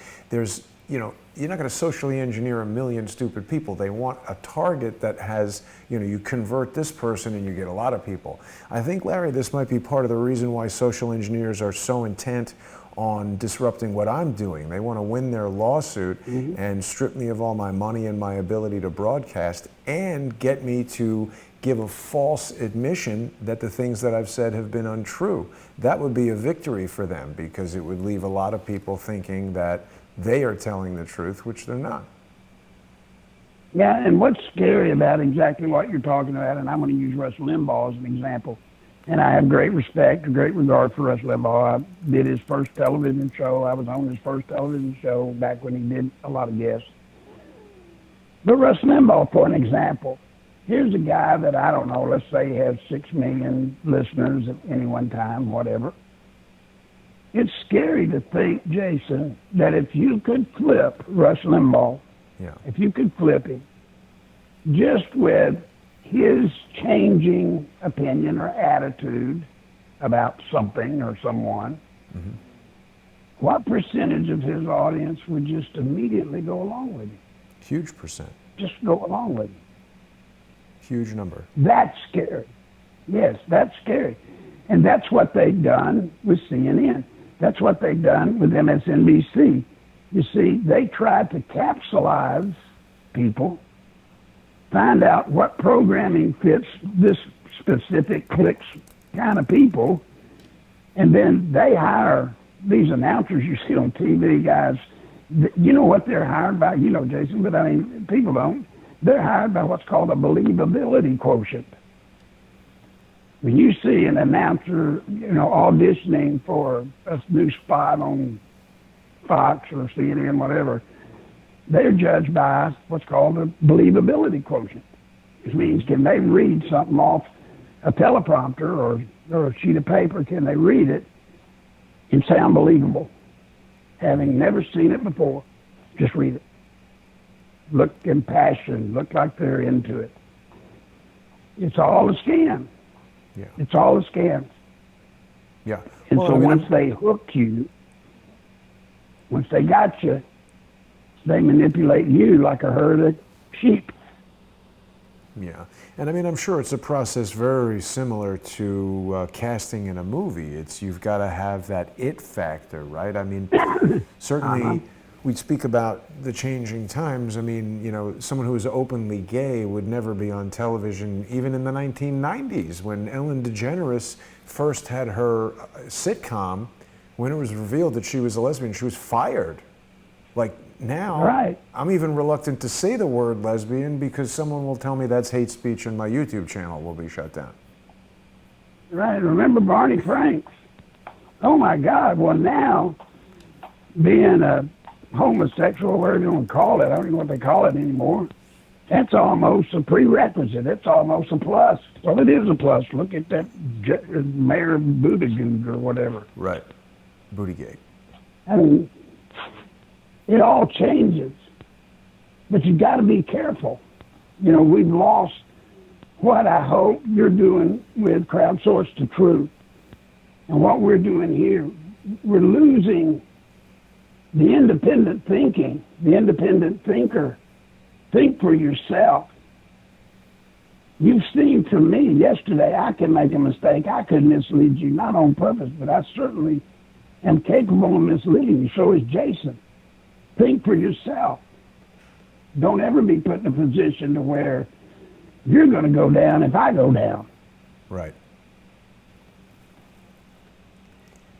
you're not going to socially engineer a million stupid people. They want a target that has, you convert this person and you get a lot of people. I think, Larry, this might be part of the reason why social engineers are so intent on disrupting what I'm doing. They want to win their lawsuit and strip me of all my money and my ability to broadcast, and get me to give a false admission that the things that I've said have been untrue. That would be a victory for them, because it would leave a lot of people thinking that they are telling the truth, which they're not. Yeah, and what's scary about exactly what you're talking about, and I'm going to use Rush Limbaugh as an example, and I have great respect, great regard for Rush Limbaugh. I did his first television show. I was on his first television show back when he did a lot of guests. But Rush Limbaugh, for an example, here's a guy that, I don't know, let's say he has 6 million listeners at any one time, whatever. It's scary to think, Jason, that if you could flip Rush Limbaugh, if you could flip him, just with his changing opinion or attitude about something or someone, what percentage of his audience would just immediately go along with him? Huge percent. Just go along with him. Huge number. That's scary. Yes, that's scary. And that's what they've done with CNN. That's what they've done with MSNBC. You see, they tried to capsulize people, find out what programming fits this specific clicks kind of people, and then they hire these announcers you see on TV, guys. You know what they're hired by? You know, Jason, but I mean, people don't. They're hired by what's called a believability quotient. When you see an announcer, auditioning for a new spot on Fox or CNN, whatever, they're judged by what's called a believability quotient. Which means, can they read something off a teleprompter or a sheet of paper? Can they read it and sound believable? Having never seen it before, just read it. Look impassioned, look like they're into it. It's all a scam. Yeah. It's all a scam. Yeah. And once they hook you, once they got you, they manipulate you like a herd of sheep. Yeah. And I'm sure it's a process very similar to casting in a movie. You've got to have that it factor, right? Certainly we'd speak about the changing times. Someone who is openly gay would never be on television, even in the 1990s, when Ellen DeGeneres first had her sitcom. When it was revealed that she was a lesbian, she was fired. Now, right. I'm even reluctant to say the word lesbian because someone will tell me that's hate speech and my YouTube channel will be shut down. Right. Remember Barney Franks? Oh, my God. Well, now, being a homosexual, whatever you want to call it, I don't even know what they call it anymore, That's almost a prerequisite. It's almost a plus. Well, it is a plus. Look at that Mayor Buttigieg or whatever. Right. Bootygate. I mean, it all changes. But you got to be careful. You know, we've lost what I hope you're doing with Crowdsource to Truth. And what we're doing here, we're losing the independent thinking, the independent thinker. Think for yourself. You've seen from me yesterday, I can make a mistake. I could mislead you, not on purpose, but I certainly am capable of misleading you. So is Jason. Think for yourself. Don't ever be put in a position to where you're going to go down if I go down. Right.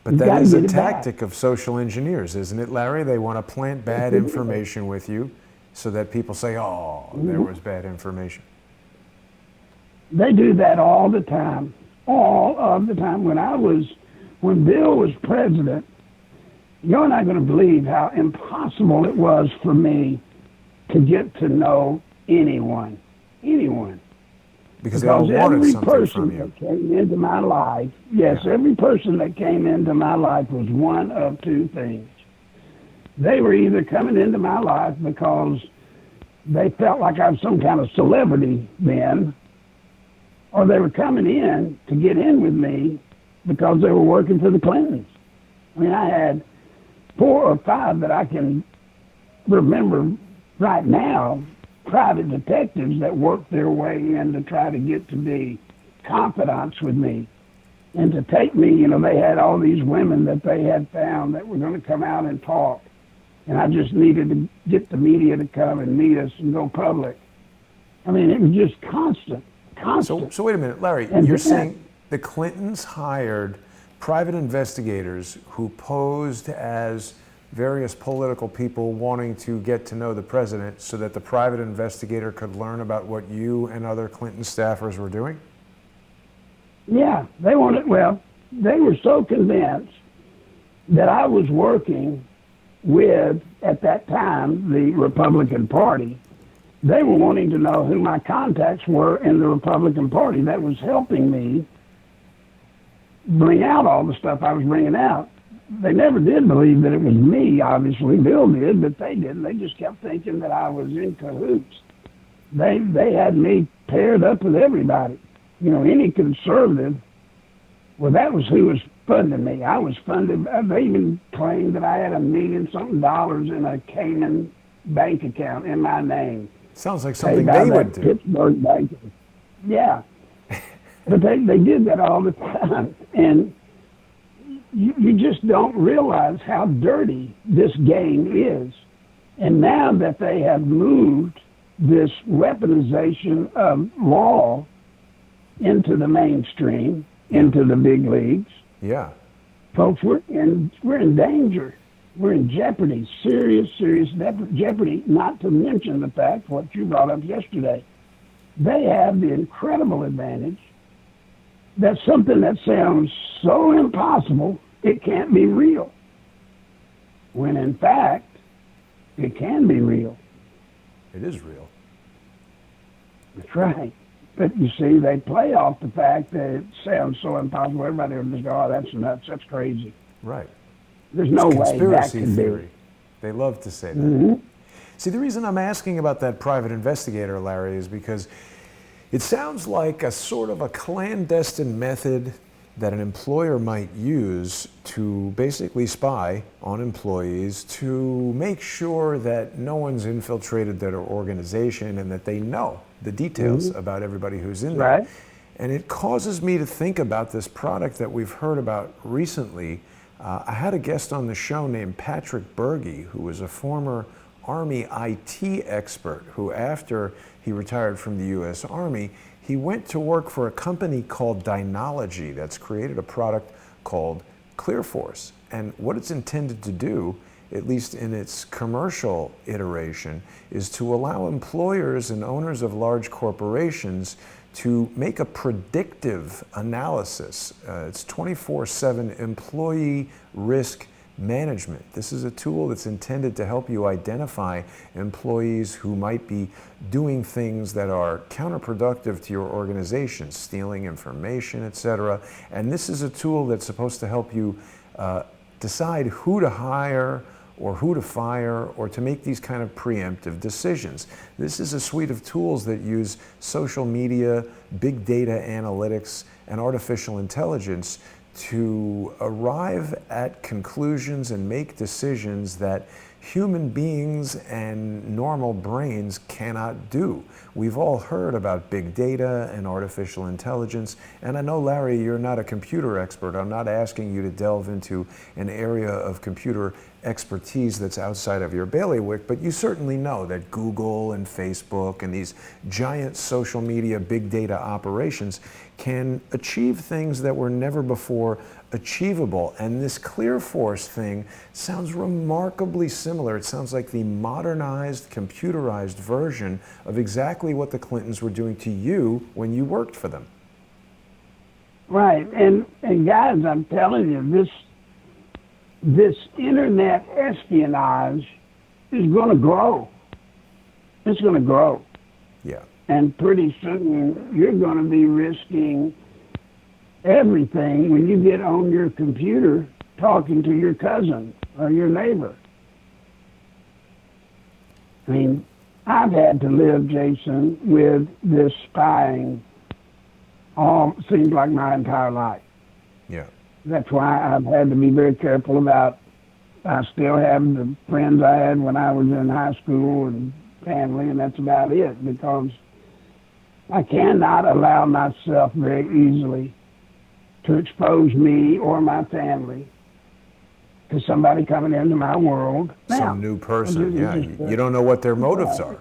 But that is a tactic of social engineers, isn't it, Larry? They want to plant bad information with you so that people say, oh, there was bad information. They do that all the time. All of the time. When Bill was president, you're not going to believe how impossible it was for me to get to know anyone. Anyone. Because they all wanted something from you. Every person that came into my life, every person that came into my life was one of two things. They were either coming into my life because they felt like I was some kind of celebrity then, or they were coming in to get in with me because they were working for the Clintons. I mean, I had 4 or 5 that I can remember right now, private detectives that worked their way in to try to get to be confidants with me and to take me. You know, they had all these women that they had found that were going to come out and talk. And I just needed to get the media to come and meet us and go public. I mean, it was just constant. So wait a minute, Larry, you're saying the Clintons hired private investigators who posed as various political people wanting to get to know the president so that the private investigator could learn about what you and other Clinton staffers were doing? Yeah, they were so convinced that I was working with, at that time, the Republican Party. They were wanting to know who my contacts were in the Republican Party that was helping me bring out all the stuff I was bringing out. They never did believe that it was me, obviously. Bill did, but they didn't. They just kept thinking that I was in cahoots. They had me paired up with everybody. You know, any conservative, well, that was who was funding me. I was funded. They even claimed that I had $1 million in a Cayman bank account in my name. Sounds like something they would do. Pittsburgh bank. Yeah. But they did that all the time. And you just don't realize how dirty this game is. And now that they have moved this weaponization of law into the mainstream, into the big leagues, folks, we're in danger. We're in jeopardy, serious jeopardy, not to mention the fact, what you brought up yesterday. They have the incredible advantage that something that sounds so impossible, it can't be real. When in fact, it can be real. It is real. That's right. But you see, they play off the fact that it sounds so impossible. Everybody will just go, oh, that's nuts, that's crazy. Right. There's no way that conspiracy can theory. be. They love to say that. Mm-hmm. See, the reason I'm asking about that private investigator, Larry, is because it sounds like a sort of a clandestine method that an employer might use to basically spy on employees to make sure that no one's infiltrated their organization and that they know the details about everybody who's in there. Right. And it causes me to think about this product that we've heard about recently. I had a guest on the show named Patrick Berge, who was a former Army IT expert who, after he retired from the U.S. Army, he went to work for a company called Dynology that's created a product called ClearForce. And what it's intended to do, at least in its commercial iteration, is to allow employers and owners of large corporations to make a predictive analysis. It's 24/7 employee risk management. This is a tool that's intended to help you identify employees who might be doing things that are counterproductive to your organization, stealing information, etc. And this is a tool that's supposed to help you decide who to hire or who to fire, or to make these kind of preemptive decisions. This is a suite of tools that use social media, big data analytics, and artificial intelligence to arrive at conclusions and make decisions that human beings and normal brains cannot do. We've all heard about big data and artificial intelligence, and I know, Larry, you're not a computer expert. I'm not asking you to delve into an area of computer expertise that's outside of your bailiwick, but you certainly know that Google and Facebook and these giant social media big data operations can achieve things that were never before achievable. And this Clear Force thing sounds remarkably similar. It sounds like the modernized, computerized version of exactly what the Clintons were doing to you when you worked for them. Right. And guys, I'm telling you, this internet espionage is going to grow. It's going to grow. Yeah. And pretty soon you're going to be risking everything when you get on your computer talking to your cousin or your neighbor. I mean, I've had to live, Jason, with this spying seems like my entire life. Yeah. That's why I've had to be very careful about, I still have the friends I had when I was in high school and family, and that's about it, because I cannot allow myself very easily to expose me or my family to somebody coming into my world. Some new person, yeah. You don't know what their motives are.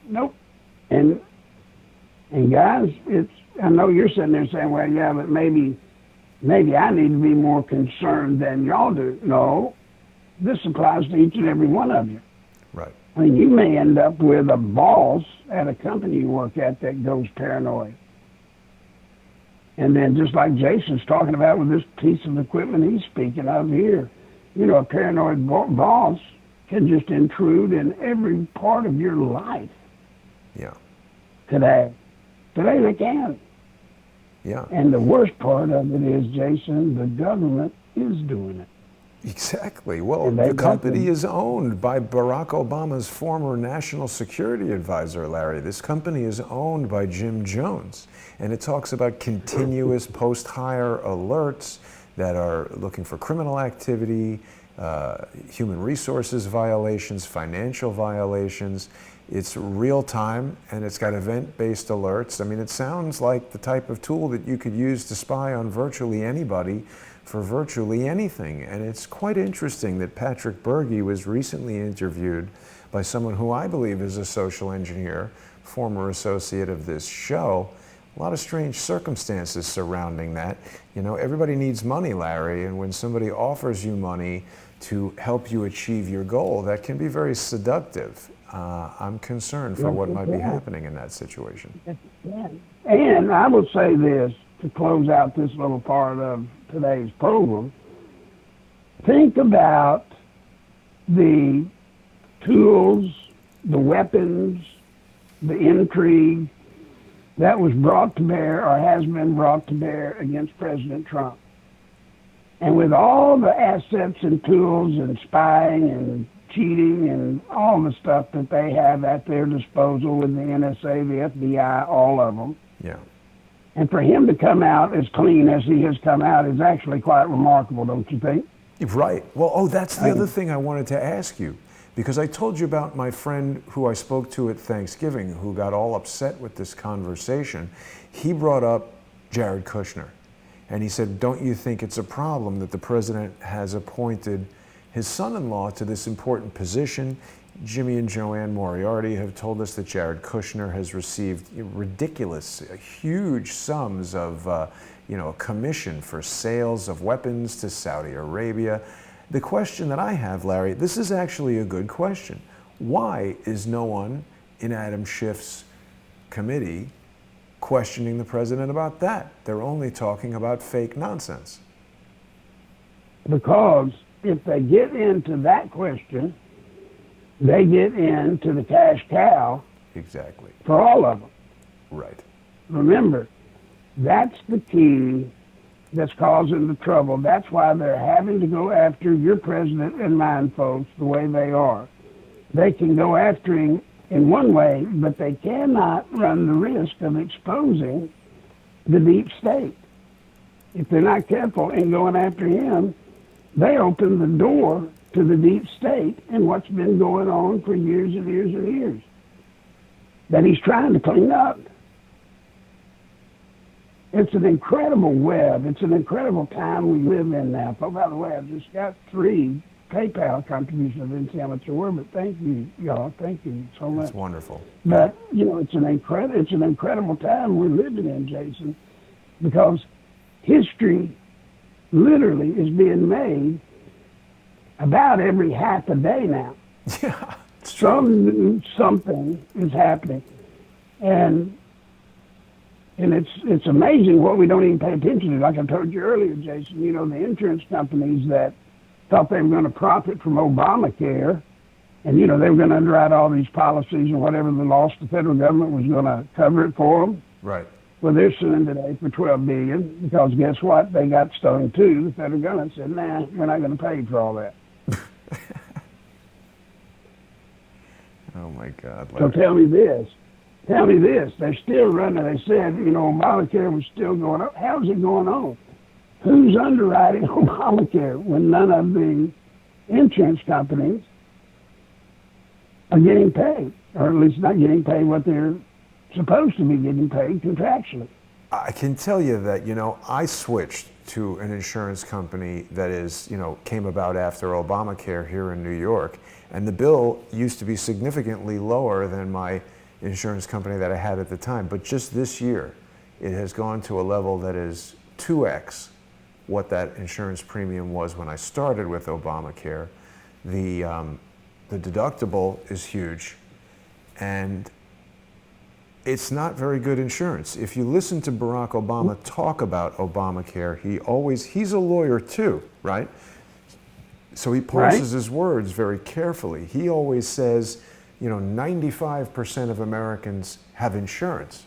Nope. And guys, I know you're sitting there saying, well, yeah, but maybe I need to be more concerned than y'all do. No, this applies to each and every one of you. Right. I mean, you may end up with a boss at a company you work at that goes paranoid. And then just like Jason's talking about with this piece of equipment he's speaking of here, a paranoid boss can just intrude in every part of your life. Yeah. Today they can. Yeah. And the worst part of it is, Jason, the government is doing it. Exactly. Well, the company is owned by Barack Obama's former national security advisor, Larry. This company is owned by Jim Jones. And it talks about continuous post-hire alerts that are looking for criminal activity, human resources violations, financial violations. It's real time, and it's got event-based alerts. I mean, it sounds like the type of tool that you could use to spy on virtually anybody for virtually anything. And it's quite interesting that Patrick Berge was recently interviewed by someone who I believe is a social engineer, former associate of this show. A lot of strange circumstances surrounding that. Everybody needs money, Larry, and when somebody offers you money to help you achieve your goal, that can be very seductive. I'm concerned for what might be happening in that situation. And I will say this to close out this little part of today's program. Think about the tools, the weapons, the intrigue that was brought to bear or has been brought to bear against President Trump. And with all the assets and tools and spying and cheating and all the stuff that they have at their disposal with the NSA, the FBI, all of them. Yeah. And for him to come out as clean as he has come out is actually quite remarkable, don't you think? Right. Well, that's the other thing I wanted to ask you, because I told you about my friend who I spoke to at Thanksgiving who got all upset with this conversation. He brought up Jared Kushner, and he said, don't you think it's a problem that the president has appointed his son-in-law to this important position? Jimmy and Joanne Moriarty have told us that Jared Kushner has received ridiculous, huge sums of, a commission for sales of weapons to Saudi Arabia. The question that I have, Larry, this is actually a good question. Why is no one in Adam Schiff's committee questioning the president about that? They're only talking about fake nonsense. Because if they get into that question, they get into the cash cow. Exactly. For all of them. Right. Remember, that's the key that's causing the trouble. That's why they're having to go after your president and mine, folks, the way they are. They can go after him in one way, but they cannot run the risk of exposing the deep state. If they're not careful in going after him, they open the door to the deep state and what's been going on for years and years and years that he's trying to clean up. It's an incredible web. It's an incredible time we live in now. Oh, by the way, I've just got 3 PayPal contributions. I didn't see how much they were, but thank you, y'all. Thank you so much. That's wonderful. But, you know, it's an incredible time we're living in, Jason, because history literally is being made about every half a day now. Yeah. Something is happening. And it's amazing what we don't even pay attention to. Like I told you earlier, Jason, you know, the insurance companies that thought they were going to profit from Obamacare, and, you know, they were going to underwrite all these policies and whatever the loss the federal government was going to cover it for them. Right. Well, they're suing today for $12 billion because guess what? They got stoned too. The federal government said, nah, we're not going to pay for all that. Oh, my God. So tell me this. They're still running. They said, you know, Obamacare was still going up. How's it going on? Who's underwriting Obamacare when none of the insurance companies are getting paid, or at least not getting paid what they're supposed to be getting paid contractually? I can tell you that, you know, I switched to an insurance company that is, you know, came about after Obamacare here in New York, and the bill used to be significantly lower than my insurance company that I had at the time. But just this year, it has gone to a level that is 2x what that insurance premium was when I started with Obamacare. The deductible is huge, and it's not very good insurance. If you listen to Barack Obama talk about Obamacare, he's a lawyer too, right? So he parses his words very carefully. He always says, you know, 95% of Americans have insurance.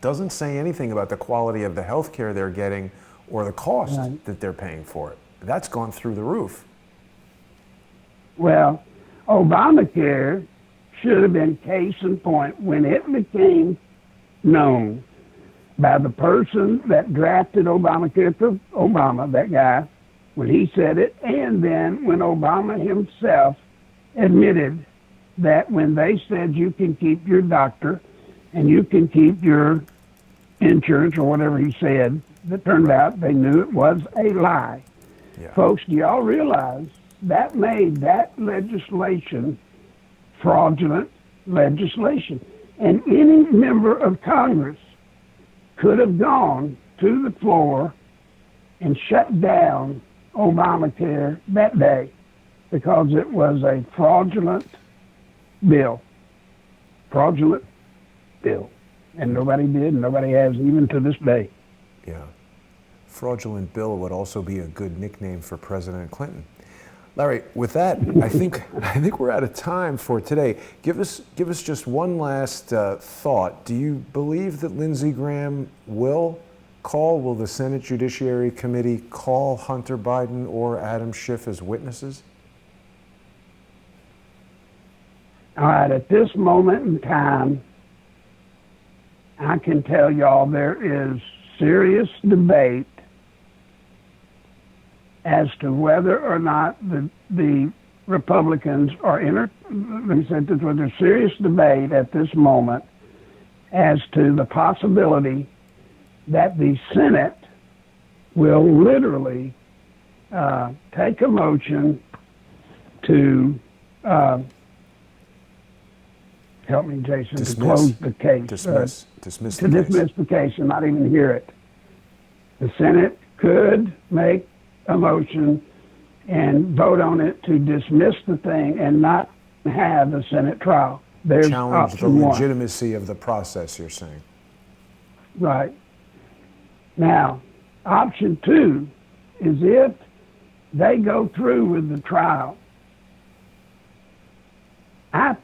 Doesn't say anything about the quality of the health care they're getting or the cost that they're paying for it. That's gone through the roof. Well, Obamacare should have been case in point when it became known by the person that drafted Obamacare for Obama, that guy, when he said it, and then when Obama himself admitted that when they said you can keep your doctor and you can keep your insurance or whatever he said, it turned out they knew it was a lie. Yeah. Folks, do y'all realize that made that legislation fraudulent legislation? And any member of Congress could have gone to the floor and shut down Obamacare that day because it was a fraudulent bill. Fraudulent bill. And nobody did, and nobody has, even to this day. Yeah. Fraudulent bill would also be a good nickname for President Clinton. Larry, with that, I think we're out of time for today. Give us just one last thought. Do you believe that Lindsey Graham will the Senate Judiciary Committee call Hunter Biden or Adam Schiff as witnesses? All right, at this moment in time, I can tell y'all there is serious debate as to whether or not the Republicans are let me say this, there's serious debate at this moment as to the possibility that the Senate will literally take a motion to help me, Jason, to close the case. Dismiss the case and not even hear it. The Senate could make a motion and vote on it to dismiss the thing and not have a Senate trial. There's challenge the option legitimacy of the process, you're saying. Right. Now, option 2 is if they go through with the trial, I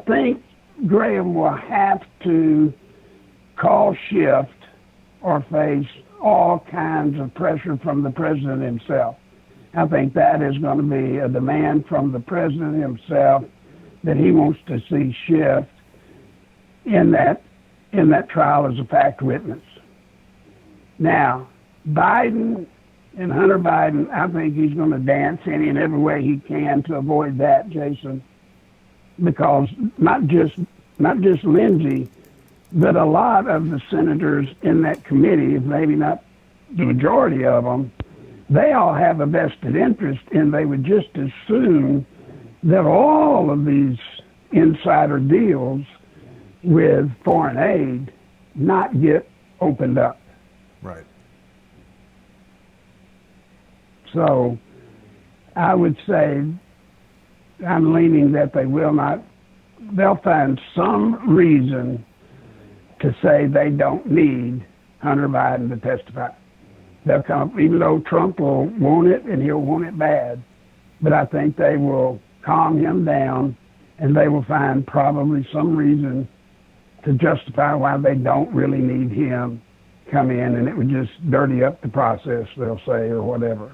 think Graham will have to call shift or face all kinds of pressure from the president himself. I think that is going to be a demand from the president himself that he wants to see shift in that trial as a fact witness. Now, Biden and Hunter Biden, I think he's going to dance any and every way he can to avoid that, Jason, because not just Lindsey, but a lot of the senators in that committee, maybe not the majority of them, they all have a vested interest, and they would just as soon that all of these insider deals with foreign aid not get opened up. Right. So I would say I'm leaning that they will not, they'll find some reason to say they don't need Hunter Biden to testify. They'll come, even though Trump will want it and he'll want it bad, but I think they will calm him down and they will find probably some reason to justify why they don't really need him come in, and it would just dirty up the process, they'll say, or whatever.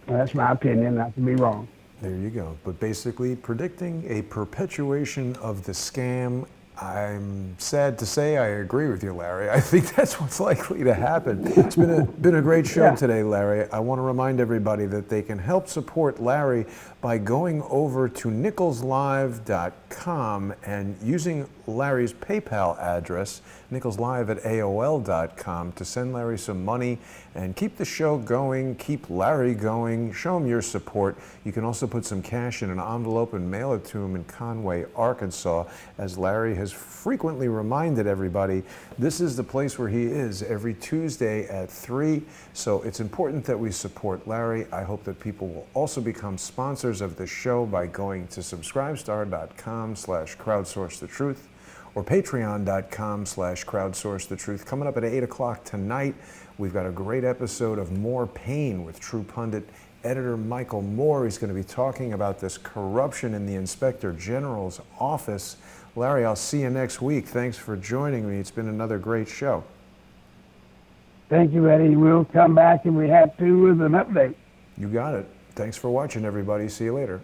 That's my opinion, not to be wrong. There you go. But basically predicting a perpetuation of the scam. I'm sad to say I agree with you, Larry. I think that's what's likely to happen. It's been a great show today, Larry. I want to remind everybody that they can help support Larry by going over to nicholslive.com and using Larry's PayPal address, nicholslive@aol.com, to send Larry some money and keep the show going, keep Larry going, show him your support. You can also put some cash in an envelope and mail it to him in Conway, Arkansas. As Larry has frequently reminded everybody, this is the place where he is every Tuesday at 3. So it's important that we support Larry. I hope that people will also become sponsors of the show by going to subscribestar.com/crowdsourcethetruth or patreon.com/crowdsourcethetruth. Coming up at 8 o'clock tonight, we've got a great episode of More Pain with True Pundit editor Michael Moore. He's going to be talking about this corruption in the Inspector General's office. Larry, I'll see you next week. Thanks for joining me. It's been another great show. Thank you, Eddie. We'll come back if we have to with an update. You got it. Thanks for watching, everybody. See you later.